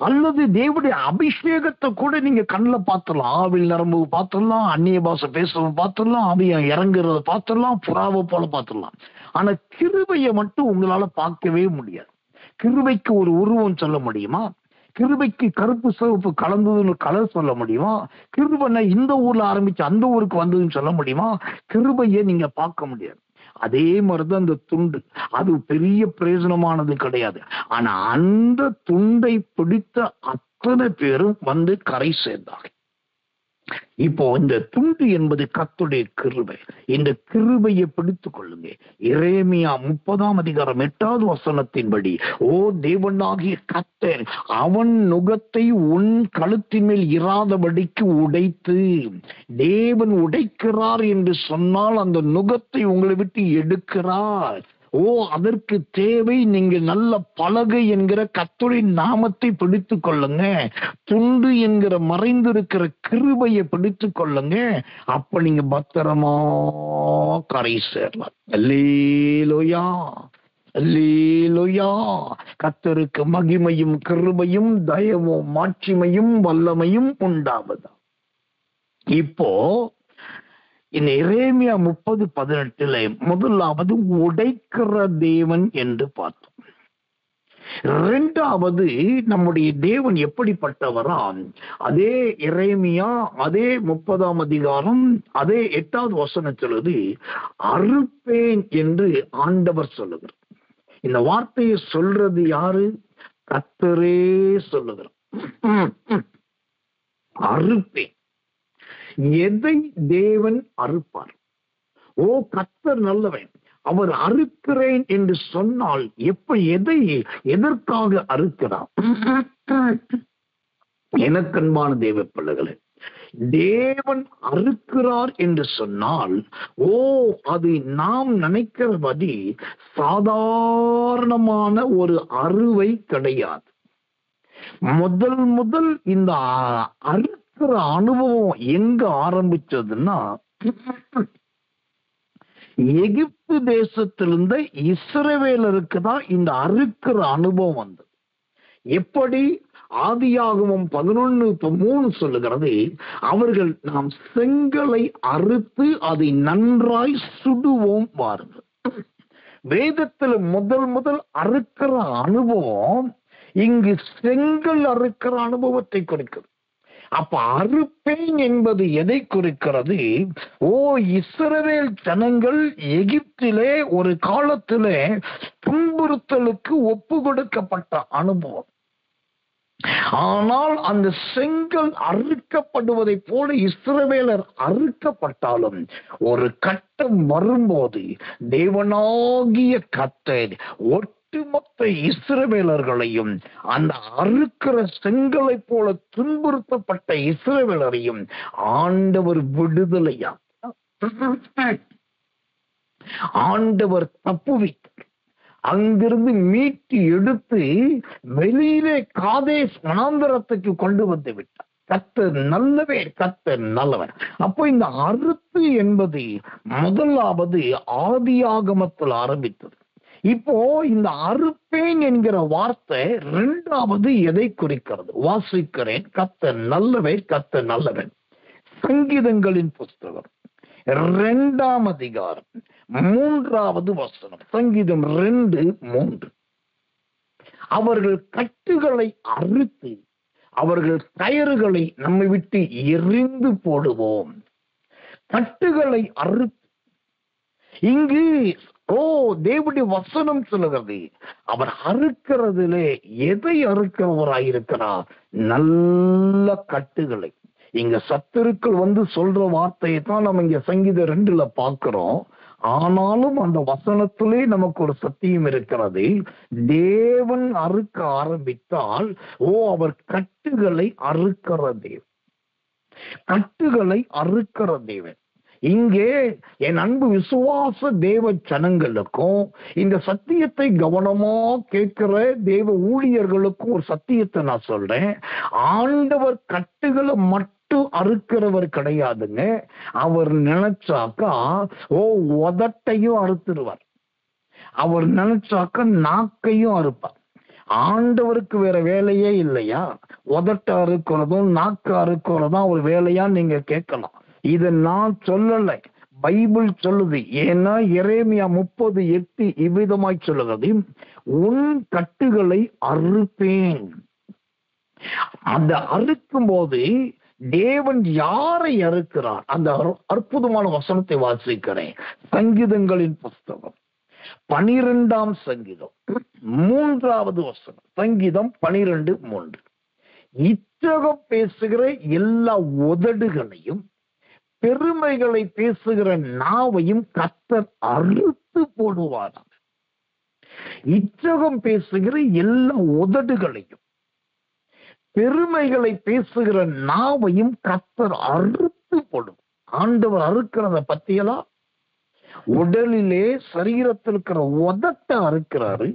அல்லது தேவனுடைய அபிஷேகத்தை கூட நீங்க கண்ணுல பாத்துடலாம். ஆவில் நரம்பு பாத்துடலாம், அந்நிய பாஷை பேசுறத பாத்துடலாம், ஆவிய இறங்குறத பாத்துடலாம், புறாவை போல பாத்துடலாம். ஆனா கிருபையை மட்டும் உங்களால பார்க்கவே முடியாது. கிருபைக்கு ஒரு உருவம் சொல்ல முடியுமா? கிருபைக்கு கருப்பு சிவப்பு கலந்ததுன்னு கலர் சொல்ல முடியுமா? கிருபனை இந்த ஊர்ல ஆரம்பிச்சு அந்த ஊருக்கு வந்ததுன்னு சொல்ல முடியுமா? கிருபையை நீங்க பார்க்க முடியாது. அதே மாதிரிதான் அந்த துண்டு. அது பெரிய பிரயோஜனமானது கிடையாது. ஆனா அந்த துண்டை பிடித்த அத்தனை பேரும் வந்து கரை சேர்ந்தாங்க. இப்போ இந்த துண்டு என்பது கர்த்தருடைய கிருபை. இந்த கிருபையை பிடித்துக் கொள்ளுங்க. எரேமியா 30ஆம் அதிகாரம் 8வது வசனத்தின்படி, தேவனாகிய கர்த்தர் அவன் நுகத்தை உன் கழுத்தின் மேல் இராதபடிக்கு உடைத்து, தேவன் உடைக்கிறார் என்று சொன்னால் அந்த நுகத்தை உங்களை விட்டு எடுக்கிறார். அதற்கு தேவை நீங்க நல்ல பலகை என்கிற கர்த்தருடைய நாமத்தை பிடித்துக் கொள்ளுங்க. துண்டு என்கிற மறைந்திருக்கிற கிருபையை பிடித்துக் கொள்ளுங்க. அப்ப நீங்க பத்திரமா கரை சேரலாம். அல்லேலூயா, அல்லேலூயா. கர்த்தருக்கு மகிமையும் கிருபையும் தயவும் மாட்சிமையும் வல்லமையும் உண்டாவதா. இப்போ இந்த எரேமியா 30:18 முதலாவது உடைக்கிற தேவன் என்று பார்த்தோம். 2வது நம்முடைய தேவன் எப்படிப்பட்டவரா? அதே எரேமியா அதே 30ஆம் அதிகாரம் அதே 8வது வசனம் சொல்லுது, அறுப்பேன் என்று ஆண்டவர் சொல்லுகிறார். இந்த வார்த்தையை சொல்றது யாரு? கர்த்தரே சொல்லுகிறார். அறுப்பேன். எதை தேவன் அறுப்பார்? கர்த்தர் நல்லவன். அவர் அறுக்கிறேன் என்று சொன்னால் எதற்காக அறுக்கிறார்? எனக்கன்பான தேவ பிள்ளைகளே, தேவன் அறுக்கிறார் என்று சொன்னால் அது நாம் நினைக்கிறபடி சாதாரணமான ஒரு அறுவை கிடையாது. முதல் இந்த அறுக்கிற அனுபவம் எங்க ஆரம்பிச்சதுன்னா, எகிப்து தேசத்திலிருந்து இஸ்ரவேலருக்கு தான் இந்த அறுக்கிற அனுபவம் வந்தது. எப்படி? ஆதியாகமம் 11:3 சொல்லுகிறது, அவர்கள் நாம் செங்கலை அறுத்து அதை நன்றாய் சுடுவோம் வாருங்கள். வேதத்தில் முதல் அறுக்கிற அனுபவம் இங்கு செங்கல் அறுக்கிற அனுபவத்தை குறிக்கிறது. அப்ப அறுப்பேன் என்பது எதை குறிக்கிறது? இஸ்ரவேல் ஜனங்கள் எகிப்திலே ஒரு காலத்திலே துன்புறுத்தலுக்கு ஒப்பு கொடுக்கப்பட்ட அனுபவம். ஆனால் அந்த செங்கல் அறுக்கப்படுவதை போல இஸ்ரவேலர் அறுக்கப்பட்டாலும் ஒரு கட்டம் வரும்போது தேவனாகிய கர்த்தர் ஒட்டுமொத்த இஸ்ரவேலர்களையும், அந்த அறுக்கிற செங்கலை போல துன்புறுத்தப்பட்ட இஸ்ரவேலரையும் ஆண்டவர் விடுதலையா, ஆண்டவர் தப்புவித்தார். அங்கிருந்து மீட்டு எடுத்து வெளியிலே காதேஸ் வனாந்தரத்துக்கு கொண்டு வந்து விட்டார். கர்த்தர் நல்லவர். அப்போ இந்த அறுத்து என்பது முதலாவது ஆதியாகமத்தில் ஆரம்பித்தது. இப்போ இந்த அறுப்பேன் என்கிற வார்த்தை இரண்டாவது எதை குறிக்கிறது? வாசிக்கிறேன். கர்த்தர் நல்லவர். சங்கீதங்களின் புஸ்தகம் 2ஆம் அதிகாரம் 3வது வசனம். சங்கீதம் 2:3. அவர்கள் கட்டுகளை அறுத்து அவர்கள் கயறுகளை நம்மை விட்டு எறிந்து போடுவோம். கட்டுகளை அறுத்து, இங்கு தேவனுடைய வசனம் சொல்லுகிறது, அவர் அறுக்கிறதிலே எதை அறுக்கிறவராயிருக்கிறார்? நல்ல கட்டுகளை. இங்க சத்துருக்கள் வந்து சொல்ற வார்த்தையை தான் நம்ம இங்க சங்கீதம் 2ல பார்க்கிறோம். ஆனாலும் அந்த வசனத்திலே நமக்கு ஒரு சத்தியம் இருக்கிறது. தேவன் அறுக்க ஆரம்பித்தால் அவர் கட்டுகளை அறுக்கிற தேவன். இங்கே என் அன்பு விசுவாச தேவ ஜனங்களுக்கும் இந்த சத்தியத்தை கவனமா கேட்கிற தேவ ஊழியர்களுக்கும் ஒரு சத்தியத்தை நான் சொல்றேன். ஆண்டவர் கட்டுகளை மட்டும் அறுக்கிறவர் கிடையாதுங்க. அவர் நினைச்சாக்கா உதட்டையும் அறுத்துருவார். அவர் நினைச்சாக்கா நாக்கையும் அறுப்பார். ஆண்டவருக்கு வேற வேலையே இல்லையா? உதட்ட அறுக்கிறதும் நாக்கு அறுக்கிறதும் ஒரு வேலையா நீங்க கேட்கலாம். இதை நான் சொல்லல, பைபிள் சொல்லுது. ஏன்னா எரேமியா 30:8 இவ்விதமாய் சொல்லுகிறது, உன் கட்டுகளை அறுப்பேன். அந்த அறுக்கும் போது தேவன் யாரை அறுக்கிறார்? அந்த அற்புதமான வசனத்தை வாசிக்கிறேன். சங்கீதங்களின் புஸ்தகம் 12ஆம் சங்கீதம் 3வது வசனம். சங்கீதம் 12:3. இச்சகம் பேசுகிற எல்லா உதடுகளையும் பெருமைகளை பேசுகிற நாவையும் கர்த்தர் அறுத்து போடுவாராம். இச்சகம் பேசுகிற எல்லா உதடுகளையும் பெருமைகளை பேசுகிற நாவையும் கர்த்தர் அறுத்து போடும். ஆண்டவர் அறுக்கிறத பத்தியெல்லாம் உடலிலே சரீரத்தில் இருக்கிற உதட்ட அறுக்கிறாரு.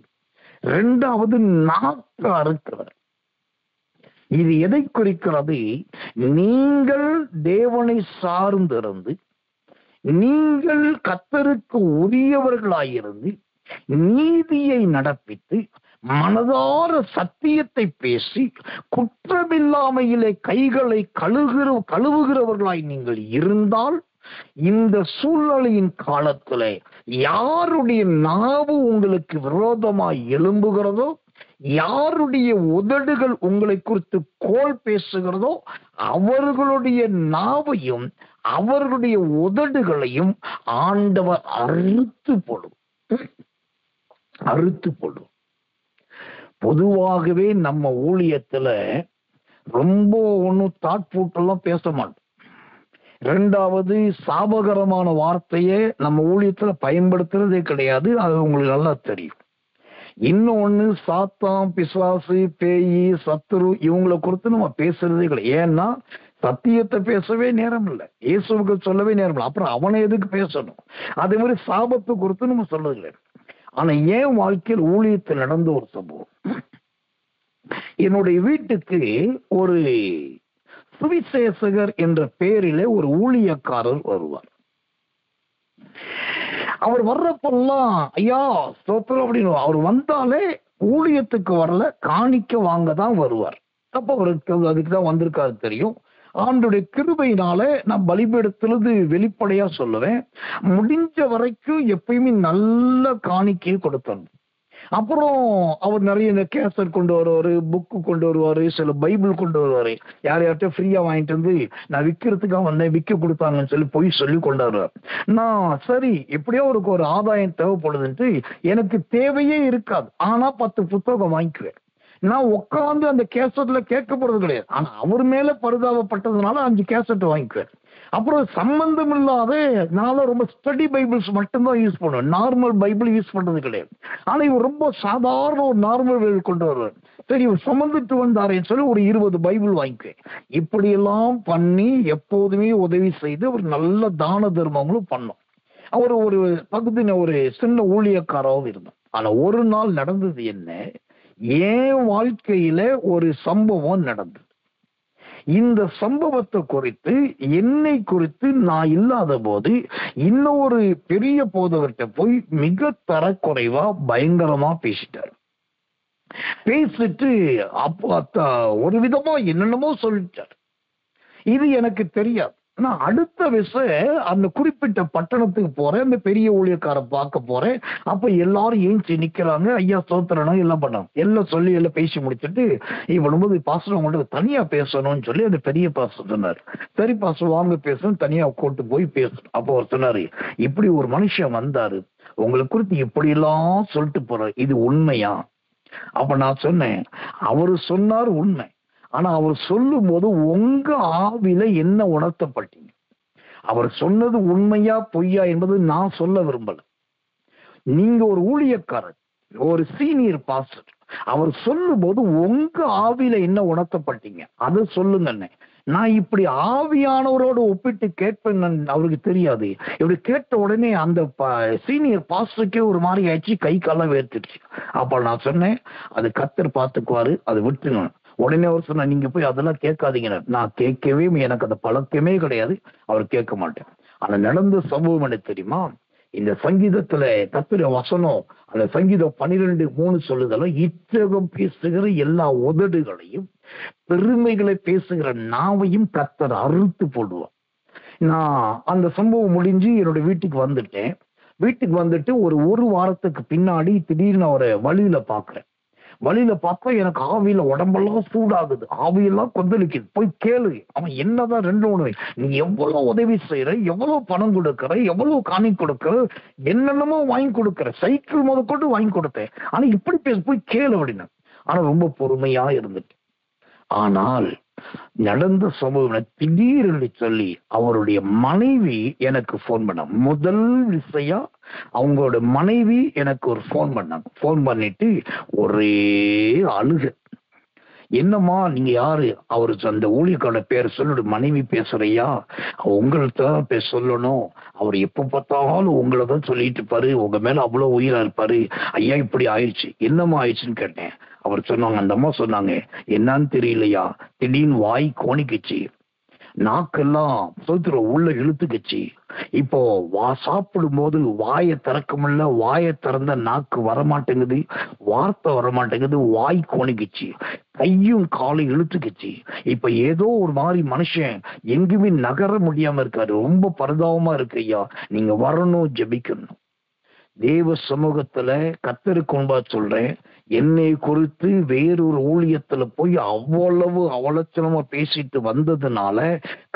2வது நாக்க அறுக்கிறார். இது எதை குறிக்கிறது? நீங்கள் தேவனை சார்ந்திருந்து, நீங்கள் கர்த்தருக்கு உரியவர்களாயிருந்து நீதியை நடப்பித்து மனதார சத்தியத்தை பேசி குற்றமில்லாமையிலே கைகளை கழுவுகிறவர்களாய் நீங்கள் இருந்தால், இந்த சூழ்நிலையின் காலத்திலே யாருடைய நாவு உங்களுக்கு விரோதமாய் எழும்புகிறதோ, யாருடைய உதடுகள் உங்களை குறித்து கோள் பேசுகிறதோ, அவர்களுடைய நாவையும் அவர்களுடைய உதடுகளையும் ஆண்டவர் அறுத்து போடும். பொதுவாகவே நம்ம ஊழியத்துல ரொம்ப ஒன்னும் தாட்பூட்டெல்லாம் பேச மாட்டோம். இரண்டாவது, சாபகரமான வார்த்தையை நம்ம ஊழியத்துல பயன்படுத்துறதே கிடையாது. அது உங்களுக்கு நல்லா தெரியும். இன்னொன்னு, சாத்தான், பிசாசு, பேயி, சத்துரு இவங்களை குறித்து நம்ம பேசுறதே கிடையாது. ஏன்னா சத்தியத்தை பேசவே நேரம் இல்லை, இயேசுவுக்கு சொல்லவே நேரம் இல்லை. அப்புறம் அவனை எதுக்கு பேசணும்? அதே மாதிரி சாபத்தை குறித்து நம்ம சொல்றது கிடையாது. ஆனா என் வாழ்க்கையில் ஊழியத்தில் நடந்த ஒரு சம்பவம், என்னுடைய வீட்டுக்கு ஒரு சுவிசேஷகர் என்ற பெயரிலே ஒரு ஊழியக்காரர் வருவார். அவர் வர்றப்பெல்லாம் ஐயா ஸ்தோத்திரம் அப்படின்னு அவர் வந்தாலே ஊழியத்துக்கு வரல, காணிக்க வாங்க தான் வருவார். அப்ப அவருக்கு அதுக்கு தான் வந்திருக்காது தெரியும். ஆண்டுடைய கிருபையினால நான் பலிபீடத்திலிருந்து வெளிப்படையா சொல்லுவேன், முடிஞ்ச வரைக்கும் எப்பயுமே நல்ல காணிக்கையை கொடுத்தோம். அப்புறம் அவர் நிறைய இந்த கேசட் கொண்டு வருவாரு, புக்கு கொண்டு வருவாரு, சில பைபிள் கொண்டு வருவாரு. யார்கிட்ட ஃப்ரீயா வாங்கிட்டு வந்து நான் விற்கிறதுக்காக வந்தேன், விற்க கொடுத்தாங்கன்னு சொல்லி பொய் சொல்லி கொண்டு வருவார். நான் சரி எப்படியோ அவருக்கு ஒரு ஆதாயம் தேவைப்படுதுன்ட்டு, எனக்கு தேவையே இருக்காது ஆனா 10 புத்தகம் வாங்கிக்குவேன். நான் உட்காந்து அந்த கேசட்ல கேட்க போறது கிடையாது, ஆனா அவர் மேல பரிதாபப்பட்டதுனால 5 கேசட் வாங்கிக்குவேன். அப்புறம் சம்பந்தம் இல்லாத நான் ரொம்ப ஸ்டடி பைபிள்ஸ் மட்டும்தான் யூஸ் பண்ணுவேன், நார்மல் பைபிள் யூஸ் பண்றது கிடையாது. ஆனா இவர் ரொம்ப சாதாரண ஒரு நார்மல் பைபிள் கொண்டு வருவார். சரி இவர் சுமந்துட்டு வந்தாரேன்னு சொல்லி ஒரு 20 பைபிள் வாங்கிக்குவேன். இப்படியெல்லாம் பண்ணி எப்போதுமே உதவி செய்து ஒரு நல்ல தான தர்மங்களும் பண்ணோம். அவர் ஒரு பகுதி ஒரு சின்ன ஊழியக்காராகவும் இருந்தோம். ஆனா ஒரு நாள் நடந்தது என்ன, என் வாழ்க்கையில ஒரு சம்பவம் நடந்தது. இந்த சம்பவத்தை குறித்து என்னை குறித்து நான் இல்லாத போது இன்னொரு பெரிய போதவர்கிட்ட போய் மிக தரக்குறைவா பயங்கரமா பேசிட்டார். பேசிட்டு அப்ப ஒரு விதமா என்னென்னமோ சொல்லிட்டார். இது எனக்கு தெரியாது. நான் அடுத்த விஷயம் அந்த குறிப்பிட்ட பட்டணத்துக்கு போறேன், அந்த பெரிய ஊழியக்காரை பார்க்க போறேன். அப்ப எல்லாரும் ஏஞ்சி நிக்கிறாங்க, ஐயா ஸ்தோத்திரம் எல்லாம் பண்ணாங்க. எல்லாம் சொல்லி எல்லாம் பேசி முடிச்சுட்டு இவனும்போது பாஸ்டர் உங்கள்கிட்ட தனியா பேசணும்னு சொல்லி அந்த பெரிய பாஸ்டர் சொன்னார். சரி பாஸ்டர் வாங்க பேசணும், தனியா கூட்டு போய் பேசணும். அப்போ அவர் சொன்னாரு, இப்படி ஒரு மனுஷன் வந்தாரு உங்களை குறித்து இப்படி எல்லாம் சொல்லிட்டு போறாரு, இது உண்மையா? அப்ப நான் சொன்னேன், அவரு சொன்னார் உண்மை. ஆனா அவர் சொல்லும் போது உங்க ஆவில என்ன உணர்த்தப்பட்டீங்க? அவர் சொன்னது உண்மையா பொய்யா என்பது நான் சொல்ல விரும்பல. நீங்க ஒரு ஊழியக்காரர், ஒரு சீனியர் பாஸ்டர், அவர் சொல்லும் போது உங்க ஆவில என்ன உணர்த்தப்பட்டீங்க அதை சொல்லுங்க. நான் இப்படி ஆவியானவரோடு ஒப்பிட்டு கேட்பேன், அவருக்கு தெரியாது. இப்படி கேட்ட உடனே அந்த சீனியர் பாஸ்டருக்கே ஒரு மாதிரி ஆயிடுச்சு, கை காலம் வேர்த்துடுச்சு. அப்ப நான் சொன்னேன், அது கர்த்தர் பார்த்துக்குவாரு, அதை விட்டுங்க. உடனே அவர் சொன்ன, நீங்க போய் அதெல்லாம் கேட்காதீங்க. நான் கேட்கவே, எனக்கு அந்த பழக்கமே கிடையாது, அவர் கேட்க மாட்டேன். ஆனா நடந்த சம்பவம் என்ன தெரியுமா? இந்த சங்கீதத்துல கர்த்தருடைய வசனம், அந்த சங்கீதம் 12:3 சொல்லுதெல்லாம், இச்சகம் பேசுகிற எல்லா உதடுகளையும் பெருமைகளை பேசுகிற நாவையும் கர்த்தர் அறுத்து போடுவார். நான் அந்த சம்பவம் முடிஞ்சு என்னோட வீட்டுக்கு வந்துட்டேன். வீட்டுக்கு வந்துட்டு ஒரு வாரத்துக்கு பின்னாடி திடீர்னு அவரை வழியில பாக்குறேன். வழியில பார்த்தா எனக்கு ஆவியில உடம்பெல்லாம் சூடாகுது, ஆவியெல்லாம் கொந்தளிக்குது. போய் கேளு, அவன் என்னதான் 2 நீ எவ்வளவு உதவி செய்யற, எவ்வளவு பணம் கொடுக்கற, எவ்வளவு காணி கொடுக்கற, என்னென்னமோ வாங்கி கொடுக்கற, சைக்கிள் முதற்கொண்டு வாங்கி கொடுத்தேன், ஆனா இப்படி பேச போய் கேளு அப்படின்னு. ஆனா ரொம்ப பொறுமையா இருந்துட்டு. ஆனால் நடந்த சம்பவம் திடீர்னு சொல்லி அவருடைய மனைவி எனக்கு போன் பண்ணாங்க. முதல் விஷயம் அவங்களோட மனைவி எனக்கு ஒரு போன் பண்ணாங்க. போன் பண்ணிட்டு ஒரே அழுக. என்னம்மா நீங்க யாரு? அவரு அந்த ஊழியக்காரோட பேர் சொல்லு. மனைவி பேசுறையா, உங்கள்கிட்ட தான் சொல்லணும். அவர் எப்ப பார்த்தாலும் உங்களை தான் சொல்லிட்டு இருப்பாரு, உங்க மேல அவ்வளவு உயிரா இருப்பாரு. ஐயா இப்படி ஆயிடுச்சு, என்னம்மா ஆயிடுச்சுன்னு கேட்டேன். அவர் சொன்னாங்க, அந்த அம்மா சொன்னாங்க, என்னன்னு தெரியலையா, திடீர்னு வாய் கோணிக்குச்சு, நாக்கெல்லாம் உள்ள இழுத்துக்குச்சு. இப்போ சாப்பிடும் போது வாயை திறக்க முடியல, வாயை திறந்த நாக்கு வரமாட்டேங்குது, வார்த்தை வரமாட்டேங்குது, வாய் கோணிக்குச்சு, கையும் காலும் இழுத்துக்குச்சு. இப்ப ஏதோ ஒரு மாதிரி மனுஷன் எங்குமே நகர முடியாம இருக்காரு, ரொம்ப பரிதாபமா இருக்கு ஐயா, நீங்க வரணும், ஜெபிக்கணும். தேவ சமூகத்துல கர்த்தருக்கு முன்பா சொல்றேன், என்னை குறித்து வேறொரு ஊழியத்துல போய் அவ்வளவு அவலட்சணமா பேசிட்டு வந்ததுனால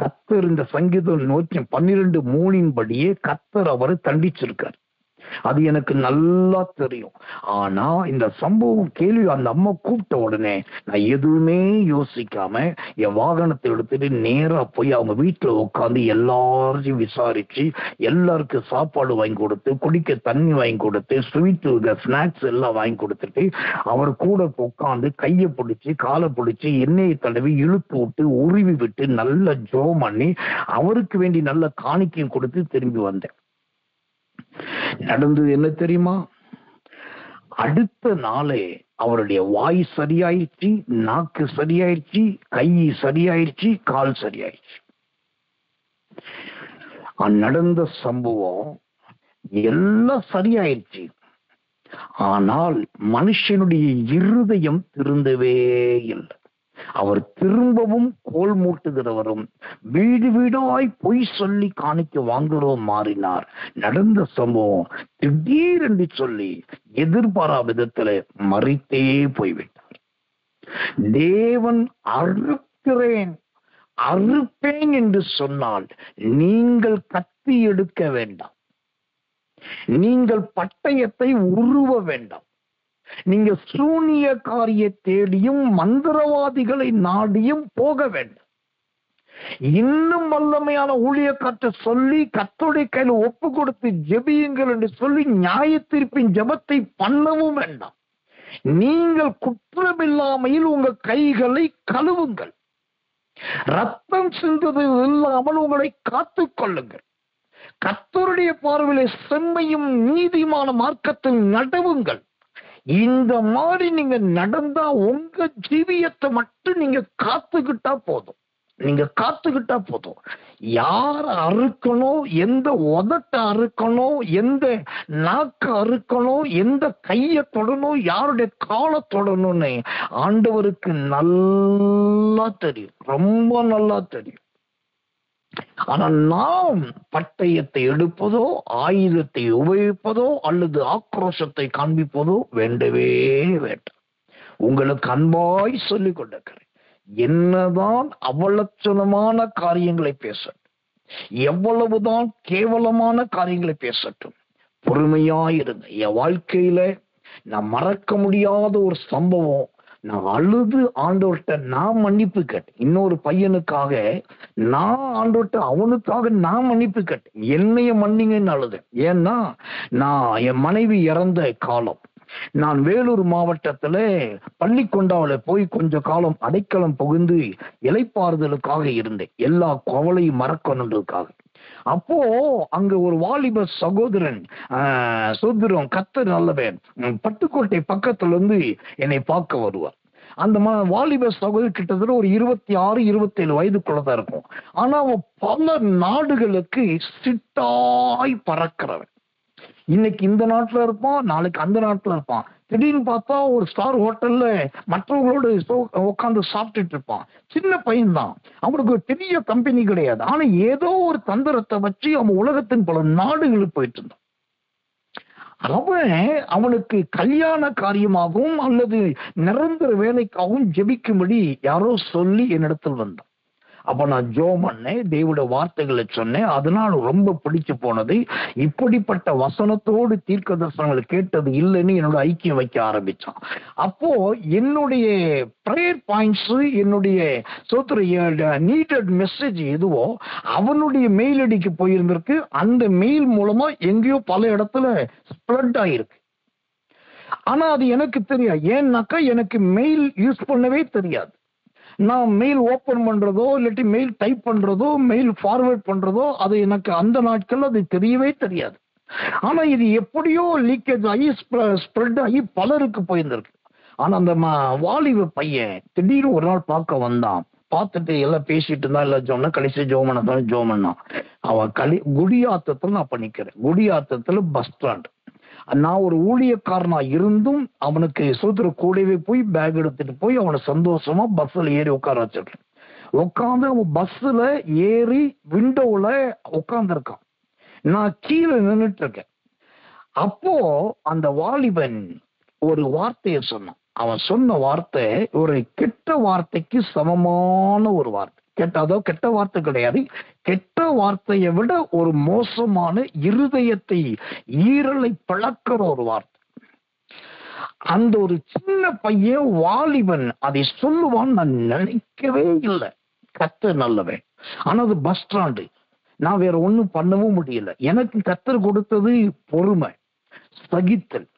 கர்த்தர் இந்த சங்கீதம் 112:3 படியே கர்த்தர் அவரை தண்டிச்சிருக்கார். அது எனக்கு நல்லா தெரியும். ஆனா இந்த சம்பவம் கேள்வி அந்த அம்மா கூப்பிட்ட உடனே நான் எதுவுமே யோசிக்காம என் வாகனத்தை எடுத்துட்டு நேரா போய் அவங்க வீட்டுல உட்காந்து எல்லாரையும் விசாரிச்சு எல்லாருக்கும் சாப்பாடு வாங்கி கொடுத்து, குடிக்க தண்ணி வாங்கி கொடுத்து, ஸ்வீட் ஸ்நாக்ஸ் எல்லாம் வாங்கி கொடுத்துட்டு அவர் கூட உட்காந்து கையை பிடிச்சி காலை பிடிச்சி எண்ணெயை தடவி இழுத்து விட்டு உருவி விட்டு நல்ல ஜோம் பண்ணி அவருக்கு வேண்டி நல்ல காணிக்கையும் கொடுத்து திரும்பி வந்தேன். நடந்தது என்ன தெரியுமா? அடுத்த நாளே அவருடைய வாய் சரியாயிடுச்சு, நாக்கு சரியாயிடுச்சு, கை சரியாயிடுச்சு, கால் சரியாயிடுச்சு. நடந்த சம்பவம் எல்லாம் சரியாயிடுச்சு. ஆனால் மனுஷனுடைய இருதயம் திருந்தவே இல்லை. அவர் திரும்பவும் கோல் மூட்டுகிறவரும் வீடு வீடாய் பொய் சொல்லி காணிக்க வாங்குறோம் மாறினார். நடந்த சம்பவம் திடீரென்று சொல்லி எதிர்பாரா விதத்துல மறித்தே போய்விட்டார். தேவன் அறுப்பேன் என்று சொன்னால் நீங்கள் கத்தி எடுக்க வேண்டாம், நீங்கள் பட்டயத்தை உருவ வேண்டாம், நீங்க சூனிய காரிய தேடியும் மந்திரவாதிகளை நாடியும் போக வேண்டும். இன்னும் வல்லமையான ஊழியக்காற்ற சொல்லி கர்த்தருடைய கையில் ஒப்பு கொடுத்து ஜெபியுங்கள் என்று சொல்லி நியாய தீர்ப்பின் ஜெபத்தை பண்ணவும் வேண்டாம். நீங்கள் குற்றமில்லாமையில் உங்கள் கைகளை கழுவுங்கள். ரத்தம் சிந்துவது இல்லாமல் உங்களை காத்துக் கொள்ளுங்கள். கர்த்தருடைய பார்வையிலே செம்மையும் நீதிமான மார்க்கத்தில் நடவுங்கள். இந்த மாதிரி நீங்க நடந்தா உங்க ஜீவியத்தை மட்டும் நீங்க காத்துக்கிட்டா போதும். யார அறுக்கணும், எந்த உதட்ட அறுக்கணும், எந்த நாக்க அறுக்கணும், எந்த கைய தொடணும், யாருடைய காலை தொடணும்னு ஆண்டவருக்கு நல்லா தெரியும், ரொம்ப நல்லா தெரியும். ஆனா நாம் பட்டயத்தை எடுப்பதோ, ஆயுதத்தை உபயோகிப்பதோ அல்லது ஆக்ரோஷத்தை காண்பிப்பதோ வேண்டவே வேண்டாம். உங்களுக்கு அன்பாய் சொல்லிக் கொண்டிருக்கிறேன், என்னதான் அவலட்சணமான காரியங்களை பேசட்டும், எவ்வளவுதான் கேவலமான காரியங்களை பேசட்டும், பொறுமையாயிருங்க. என் வாழ்க்கையில நான் மறக்க முடியாத ஒரு சம்பவம், நான் அழுது ஆண்டவர்கிட்ட நான் மன்னிப்பு கேட்டேன். இன்னொரு பையனுக்காக நான் ஆண்டவர்கிட்ட அவனுக்காக நான் மன்னிப்பு கேட்டேன். என்னைய மன்னிங்கன்னு அழுதேன். ஏன்னா நான் என் மனைவி இறந்த காலம், நான் வேலூர் மாவட்டத்துல பள்ளிக்கொண்டாவில போய் கொஞ்ச காலம் அடைக்கலம் புகுந்து இலைப்பாறுதலுக்காக இருந்தேன், எல்லா கவலையும் மறக்கணுன்றதுக்காக. அப்போ அங்க ஒரு வாலிப சகோதரன் சோதரம் கர்த்தர் நல்லவன் பட்டுக்கோட்டை பக்கத்துல இருந்து என்னை பார்க்க வருவார். அந்த வாலிப சகோதரர் கிட்டத்தட்ட ஒரு 26-27 வயதுக்குள்ளதான் இருக்கும். ஆனா அவன் பல நாடுகளுக்கு சிட்டாய் பறக்கிறவன். இன்னைக்கு இந்த நாட்டுல இருப்பான், நாளைக்கு அந்த நாட்டுல இருப்பான். திடீர்னு பார்த்தா ஒரு ஸ்டார் ஹோட்டல்ல மற்றவங்களோடு உட்காந்து சாப்பிட்டுட்டு இருப்பான். சின்ன பையன்தான், அவனுக்கு பெரிய கம்பெனி கிடையாது. ஆனா ஏதோ ஒரு தந்திரத்தை வச்சு அவன் உலகத்தின் பல நாடுகளுக்கு போயிட்டு இருந்தான். அவனுக்கு கல்யாண காரியமாகவும் அல்லது நிரந்தர வேலைக்காகவும் ஜெபிக்கும்படி யாரோ சொல்லி என்னிடத்தில் வந்தான். அப்ப நான் ஜெபம் பண்ணேன், தேவனுடைய வார்த்தைகளை சொன்னேன். அதனால ரொம்ப பிடிச்சு போனது, இப்படிப்பட்ட வசனத்தோடு தீர்க்க தரிசனங்களை கேட்டது இல்லைன்னு என்னோட ஐக்கியம் வைக்க ஆரம்பிச்சான். அப்போ என்னுடைய ப்ரேயர் பாயிண்ட்ஸ், என்னுடைய நீடட் மெசேஜ் எதுவோ அவனுடைய மெயில் ஐடிக்கு போயிருந்திருக்கு. அந்த மெயில் மூலமா எங்கேயோ பல இடத்துல ஸ்ப்ரெட் ஆயிருக்கு. ஆனா அது எனக்கு தெரியாது. ஏன்னாக்கா எனக்கு மெயில் யூஸ் பண்ணவே தெரியாது. நான் மெயில் ஓபன் பண்றதோ இல்லாட்டி மெயில் டைப் பண்றதோ மெயில் ஃபார்வர்ட் பண்றதோ அது எனக்கு அந்த நாட்கள் அது தெரியவே தெரியாது. ஆனா இது எப்படியோ லீக்கேஜ் ஆகி ஸ்ப்ரெட் ஆகி பலருக்கு போயிருந்திருக்கு. ஆனா அந்த வாலிப பையன் திடீர்னு ஒரு நாள் பார்க்க வந்தான். பார்த்துட்டு எல்லாம் பேசிட்டு இருந்தா எல்லாம் ஜோம்னா கடைசி ஜோமண்ணா அவன் குடியாத்தத்துல நான் பண்ணிக்கிறேன். குடியாத்தத்துல பஸ் ஸ்டாண்ட். நான் ஒரு ஊழியக்காரனா இருந்தும் அவனுக்கு சோதர கூடவே போய் பேக் எடுத்துட்டு போய் அவனை சந்தோஷமா பஸ்ல ஏறி உட்கார வச்சிருக்கேன். உட்காந்து அவன் பஸ்ல ஏறி விண்டோல உட்கார்ந்து இருக்கான். நான் கீழே நின்றுட்டு இருக்கேன். அப்போ அந்த வாலிபன் ஒரு வார்த்தையை சொன்னான். அவன் சொன்ன வார்த்தை ஒரு கெட்ட வார்த்தைக்கு சமமான ஒரு வார்த்தை. கெட்ட வார்த்தை கிடையாது, கெட்ட வார்த்தையை விட ஒரு மோசமான இருதயத்தை ஈரலை பிளக்கிற ஒரு வார்த்தை. அந்த ஒரு சின்ன பையன் வாலிபன் அதை சொல்லுவான் நான் நினைக்கவே இல்லை. கர்த்தர் நல்லவன். ஆனா அது பஸ் ஸ்டாண்டு, நான் வேற ஒண்ணும் பண்ணவும் முடியல. எனக்கு கர்த்தர் கொடுத்தது பொறுமை, சகித்தல்,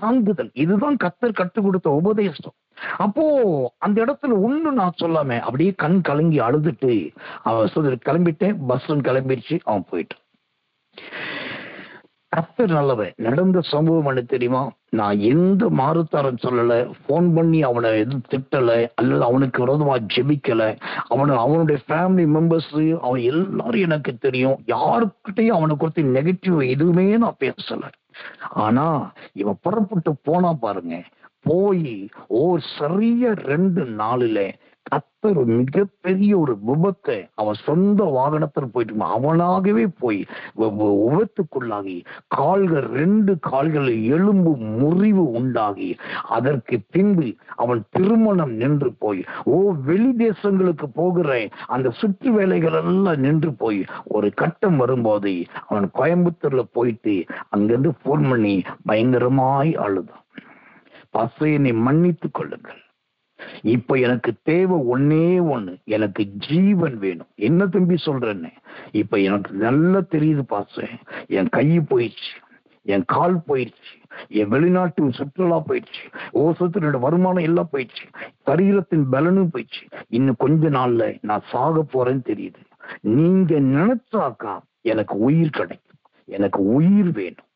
தாங்குதல். இதுதான் கர்த்தர் கற்றுக் கொடுத்த உபதேசம். அப்போ அந்த இடத்துல ஒண்ணு நான் சொல்லாம அப்படியே கண் கலங்கி அழுதுட்டு அவன் கிளம்பிட்டேன். பஸ் கிளம்பிடுச்சு, அவன் போயிட்டான். கர்த்தர் நல்லவன். நடந்த சம்பவம் என்ன தெரியுமா? நான் எந்த மாறுத்தாரன் சொல்லல, போன் பண்ணி அவனை எதுவும் திட்டல, அல்லது அவனுக்கு விரோதமா ஜெபிக்கல. அவனுடைய ஃபேமிலி மெம்பர்ஸ் அவன் எல்லாரும் எனக்கு தெரியும். யாருக்கிட்டையும் அவனை குறித்து நெகட்டிவ் எதுவுமே நான் பேசல. ஆனா இவன் புறப்பட்டு போனா பாருங்க, போய் சரியா 2 நாளில கர்த்தர் மிகப்பெரிய ஒரு விபத்தை அவன் சொந்த வாகனத்தில் போயிட்டு அவனாகவே போய் விபத்துக்குள்ளாகி 2 கால்கள் எலும்பு முறிவு உண்டாகி அதற்கு பின்பு அவன் திருமணம் நின்று போய் வெளி தேசங்களுக்கு போகிற அந்த சுற்று வேலைகள் எல்லாம் நின்று போய் ஒரு கட்டம் வரும்போது அவன் கோயம்புத்தூர்ல போயிட்டு அங்கிருந்து போன் பண்ணி பயங்கரமாய் அழுதான். பாஸ்டரை மன்னித்துக் கொள்ளுங்கள், இப்ப எனக்கு தேவை ஒன்னே ஒண்ணு, எனக்கு ஜீவன் வேணும். என்ன தம்பி சொல்றேன்னு? இப்ப எனக்கு நல்லா தெரியுது பாஸ்டர், என் கை போயிடுச்சு, என் கால் போயிடுச்சு, என் வெளிநாட்டு சுற்றுலா போயிடுச்சு, சுற்றுலோட வருமானம் எல்லாம் போயிடுச்சு, சரீரத்தின் பலனும் போயிடுச்சு. இன்னும் கொஞ்ச நாள்ல நான் சாக போறேன்னு தெரியுது. நீங்க நினைச்சாக்கா எனக்கு உயிர் கிடைக்கும். எனக்கு உயிர் வேணும்,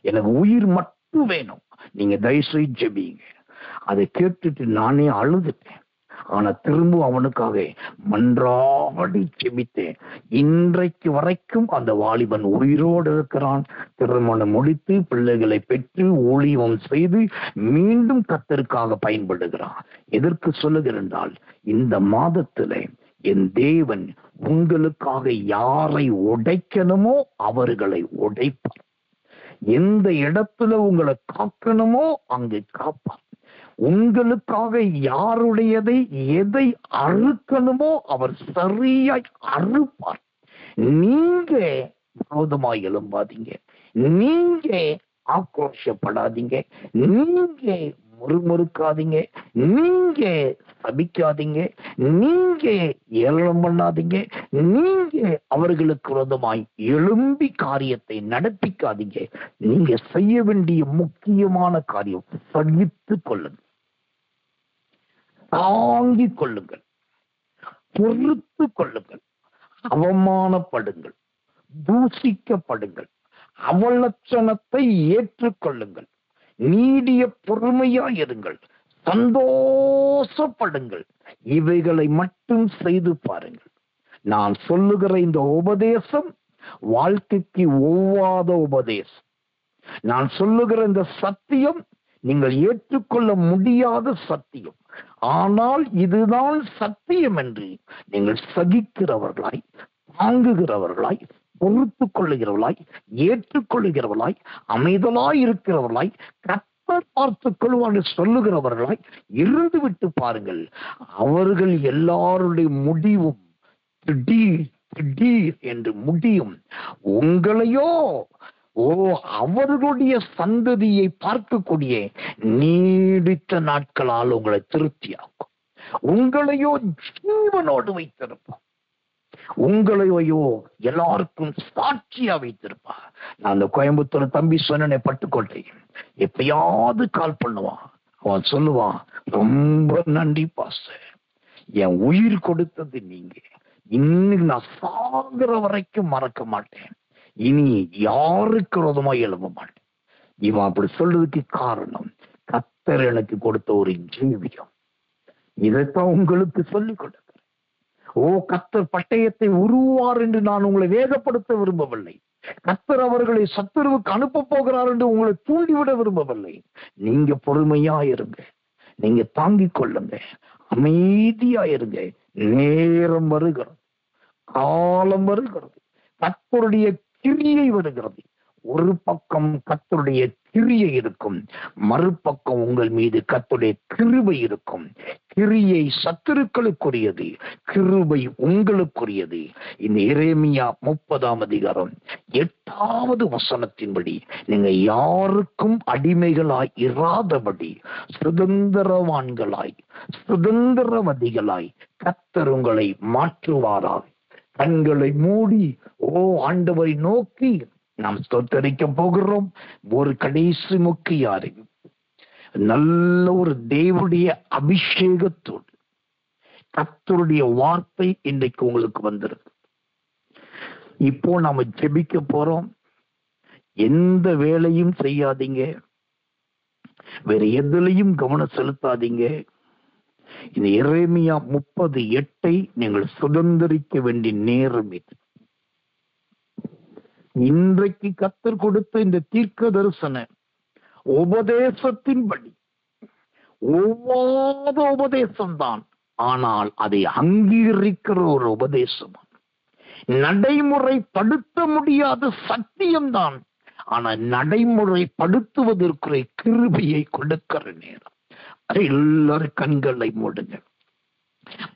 எனக்கு உயிர் மட்டும் வேணும். நீங்க தயவுசெய்து ஜெபிங்க. அதை கேட்டுட்டு நானே அழுதுட்டேன். ஆனா திரும்ப அவனுக்காக மன்றாடி ஜெபித்தேன். இன்றைக்கு வரைக்கும் அந்த வாலிபன் உயிரோடு இருக்கிறான். திருமணம் முடித்து பிள்ளைகளை பெற்று ஊழியம் செய்து மீண்டும் கர்த்தருக்காக பயன்படுகிறான். எதற்கு சொல்லுகிறேன்? இந்த மாதத்துல என் தேவன் உங்களுக்காக யாரை உடைக்கணுமோ அவர்களை உடைப்பார். எந்த இடத்துல உங்களை காக்கணுமோ அங்கு காப்பார். உங்களுக்காக யாருடையதை எதை அறுக்கணுமோ அவர் சரியாய் அறுப்பார். நீங்க விரோதமாய் எழும்பாதீங்க, நீங்க ஆக்ரோஷப்படாதீங்க, நீங்க முறுமுறுக்காதீங்க, நீங்க சபிக்காதீங்க, நீங்க ஏளனம் பண்ணாதீங்க, நீங்க அவர்களுக்கு விரோதமாய் எழும்பி காரியத்தை நடப்பிக்காதீங்க. நீங்க செய்ய வேண்டிய முக்கியமான காரியம் சகித்துக் கொள்ளுங்கள், தாங்கிக் கொள்ளுங்கள், பொறுத்து கொள்ளுங்கள், அவமானப்படுங்கள், தூசிக்கப்படுங்கள், அவலட்சணத்தை ஏற்றுக்கொள்ளுங்கள், நீடிய பொறுமையா இருங்கள், சந்தோஷப்படுங்கள். இவைகளை மட்டும் செய்து பாருங்கள். நான் சொல்லுகிற இந்த உபதேசம் வாழ்க்கைக்கு ஒவ்வாத உபதேசம். நான் சொல்லுகிற இந்த சத்தியம் நீங்கள் ஏற்றுக்கொள்ள முடியாத சத்தியம். ஆனால் இதுதான் சத்தியம் என்று நீங்கள் சகிக்கிறவர்களாய், தாங்குகிறவர்களாய், பொறுத்து கொள்ளுகிறவர்களாய், ஏற்றுக்கொள்ளுகிறவர்களாய், அமைதலாய் இருக்கிறவர்களாய், கர்த்தர் பார்த்துக் கொள்வார் சொல்லுகிறவர்களாய் இருந்து விட்டு பாருங்கள். அவர்கள் எல்லாருடைய முடிவும் திடீர் என்று முடியும். உங்களையோ அவர்களுடைய சந்ததியை பார்க்கக்கூடிய நீடித்த நாட்களால் உங்களை திருப்தியாக்கும். உங்களையோ ஜீவனோடு வைத்திருப்பார், உங்களையோ எல்லாருக்கும் சாட்சியா வைத்திருப்பா. நான் அந்த கோயம்புத்தூர் தம்பி சொன்ன பட்டுக்கோட்டை எப்பயாவது கால் பண்ணுவான். அவன் சொல்லுவான், ரொம்ப நன்றி பாஸ்டர், என் உயிர் கொடுத்தது நீங்க. இன்னைக்கு நான் சாகுற வரைக்கும் மறக்க மாட்டேன். இனி யாருக்கு விரோதமா எழுத மாட்டேன். இவன் அப்படி சொல்றதுக்கு காரணம் கர்த்தர் எனக்கு கொடுத்த ஒரு ஜீவியம். இதைத்தான் உங்களுக்கு சொல்லிக் கொடுக்கிறேன். கர்த்தர் பட்டயத்தை உருவார் என்று நான் உங்களை வேதப்படுத்த விரும்பவில்லை. கர்த்தர் அவர்களை சத்துருவுக்கு அனுப்ப போகிறார் என்று உங்களை தூண்டிவிட விரும்பவில்லை. நீங்க பொறுமையா இருங்க, நீங்க தாங்கிக் கொள்ளுங்க, அமைதியா இருங்க. நேரம் வருகிறது, காலம் வருகிறது, கர்த்தருடைய கிரியை வருகிறது. ஒரு பக்கம் கர்த்தருடைய கிரியை இருக்கும், மறுபக்கம் உங்கள் மீது கர்த்தருடைய கிருபை இருக்கும். கிரியை சத்துருக்களுக்குரியது, கிருபை உங்களுக்குரியது. இந்த எரேமியா 30 வசனத்தின்படி நீங்க யாருக்கும் அடிமைகளாய் இராதபடி சுதந்திரவான்களாய் சுதந்திரவதிகளாய் கர்த்தர் உங்களை மாற்றுவாராக. கண்களை மூடி ஆண்டவரை நோக்கி நாம் ஸ்தோத்தரிக்க போகிறோம். ஒரு கடைசி முக்கிய அறிவு, நல்ல ஒரு தேவனுடைய அபிஷேகத்தோடு கர்த்தருடைய வார்த்தை இன்றைக்கு உங்களுக்கு வந்திருக்கு. இப்போ நாம ஜெபிக்க போறோம். எந்த வேலையும் செய்யாதீங்க, வேற எதுலையும் கவனம் செலுத்தாதீங்க. இந்த எரேமியா 38 நீங்கள் சுதந்திரிக்க வேண்டிய நேரம் இது. இன்றைக்கு கர்த்தர் கொடுத்த இந்த தீர்க்க தரிசன உபதேசத்தின்படி ஒவ்வாத உபதேசம்தான், ஆனால் அதை அங்கீகரிக்கிற ஒரு உபதேசம். நடைமுறைப்படுத்த முடியாத சத்தியம்தான், ஆனால் நடைமுறைப்படுத்துவதற்கு கிருபையை கொடுக்கிற நேரம். எல்லாரும் கண்களை மூடுங்க,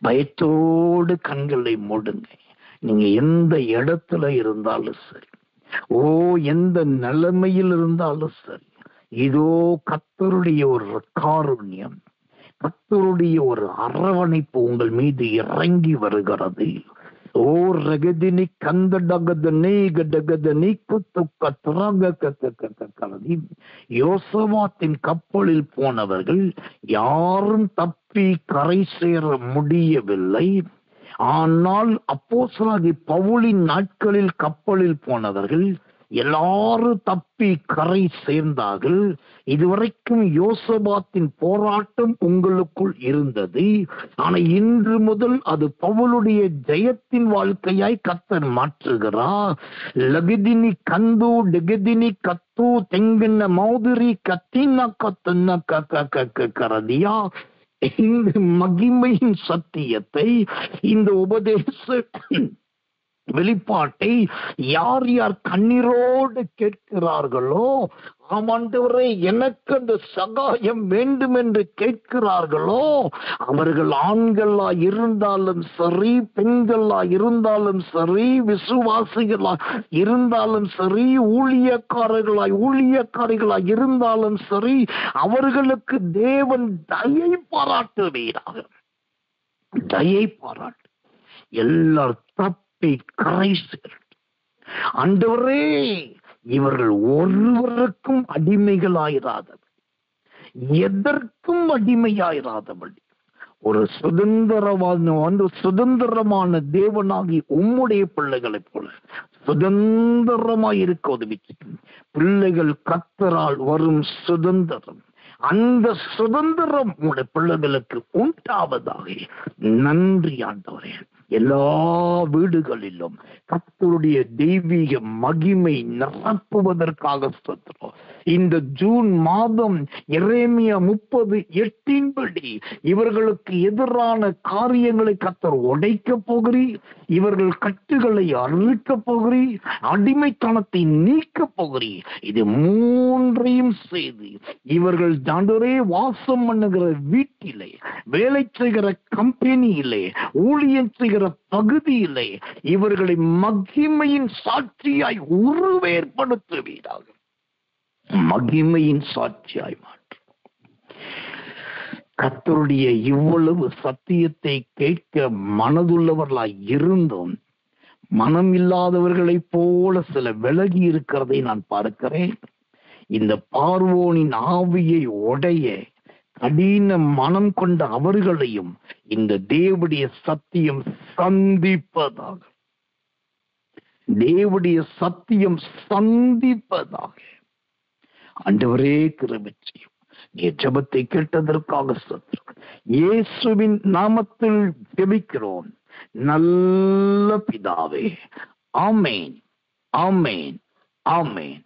பயத்தோடு கண்களை மூடுங்க. நீங்க எந்த இடத்துல இருந்தாலும் சரி, எந்த நிலைமையில் இருந்தாலும் சரி, இதோ கர்த்தருடைய ஒரு காருண்யம், கர்த்தருடைய ஒரு அரவணைப்பு உங்கள் மீது இறங்கி வருகிறது. ரகதினி கந்தடகதனே கடகதனி குத்துக்கத்ராககககககலதி. யோசபாத்தின் கப்பலில் போனவர்கள் யாரும் தப்பி கரை சேர முடியவில்லை. ஆனால் அப்போஸ்தலனாகிய பவுலின் நாட்களில் கப்பலில் போனவர்கள் எல்லாரும் தப்பி கரை சேர்ந்தார்கள். இதுவரைக்கும் யோசபாத்தின் போராட்டம் உங்களுக்குள் இருந்தது. ஆனா இன்று முதல் அது பவுலுடைய ஜெயத்தின் வாழ்க்கையாய் கர்த்தர் மாற்றுகிறார். லகிதினி கந்து டெகதினி கத்து தெங்கின மௌதிரி கத்தின கத்துன கரதியா. இந்த மகிமையின் சத்தியத்தை, இந்த உபதேச வெளிப்பாட்டை யார் யார் கண்ணீரோடு கேட்கிறார்களோ, ஆமாண்டவரே எனக்கு அந்த சகாயம் வேண்டும் என்று கேட்கிறார்களோ, அவர்கள் ஆண்களா இருந்தாலும் சரி, பெண்களா இருந்தாலும் சரி, விசுவாசிகளா இருந்தாலும் சரி, ஊழியக்காரிகளாய் இருந்தாலும் சரி, அவர்களுக்கு தேவன் தயை பாராட்டுவீராக. தயை பாராட்டு. எல்லார் கரை ஆண்டவரே, இவர்கள் ஒருவருக்கும் அடிமைகளாயிராதபடி, எதற்கும் அடிமையாயிராதபடி ஒரு சுதந்திரமான தேவனாகி உம்முடைய பிள்ளைகளைப் போல சுதந்திரமாய் இருக்க உதவிச்சு. பிள்ளைகள் கர்த்தரால் வரும் சுதந்திரம், அந்த சுதந்திரம் உங்களுடைய பிள்ளைகளுக்கு உண்டாவதாக. நன்றி ஆண்டவரே. எல்லா வீடுகளிலும் கர்த்தருடைய தெய்வீக மகிமை நிரப்புவதற்காக ஸ்தோத்திரம். இந்த ஜூன் மாதம் எரேமியா 38 இவர்களுக்கு எதிரான காரியங்களை கர்த்தர் உடைக்க போகிறீர். இவர்கள் கட்டுகளை அறுக்க போகிறீர். அடிமைத்தனத்தை நீக்க போகிறீர். இது மூன்றையும் செய்து இவர்கள் ஆண்டவரே வாசம் பண்ணுகிற வீட்டிலே, வேலை செய்கிற கம்பெனியிலே, ஊழியம் செய்கிற பகுதியிலே இவர்களை மகிமையின் சாட்சியாய் உருவேற்படுத்துவீராக. மகிமையின் சாட்சியாய் மாற்று. கர்த்தருடைய இவ்வளவு சத்தியத்தை கேட்க மனதுள்ளவர்களாய் இருந்தும் மனம் இல்லாதவர்களைப் போல சில விலகி இருக்கிறதை நான் பார்க்கிறேன். இந்த பார்வோனின் ஆவியை உடைய கடின மனம் கொண்ட அவர்களையும் இந்த தேவனுடைய சத்தியம் சந்திப்பதாக. தேவனுடைய சத்தியம் சந்திப்பதாக. ஆண்டவரே கிருபை செய்யும். நீ ஜெபத்தை கேட்டதற்காக ஸ்தோத்திரம். இயேசுவின் நாமத்தில் ஜெபிக்கிறோம் நல்ல பிதாவே. ஆமென், ஆமென், ஆமென்.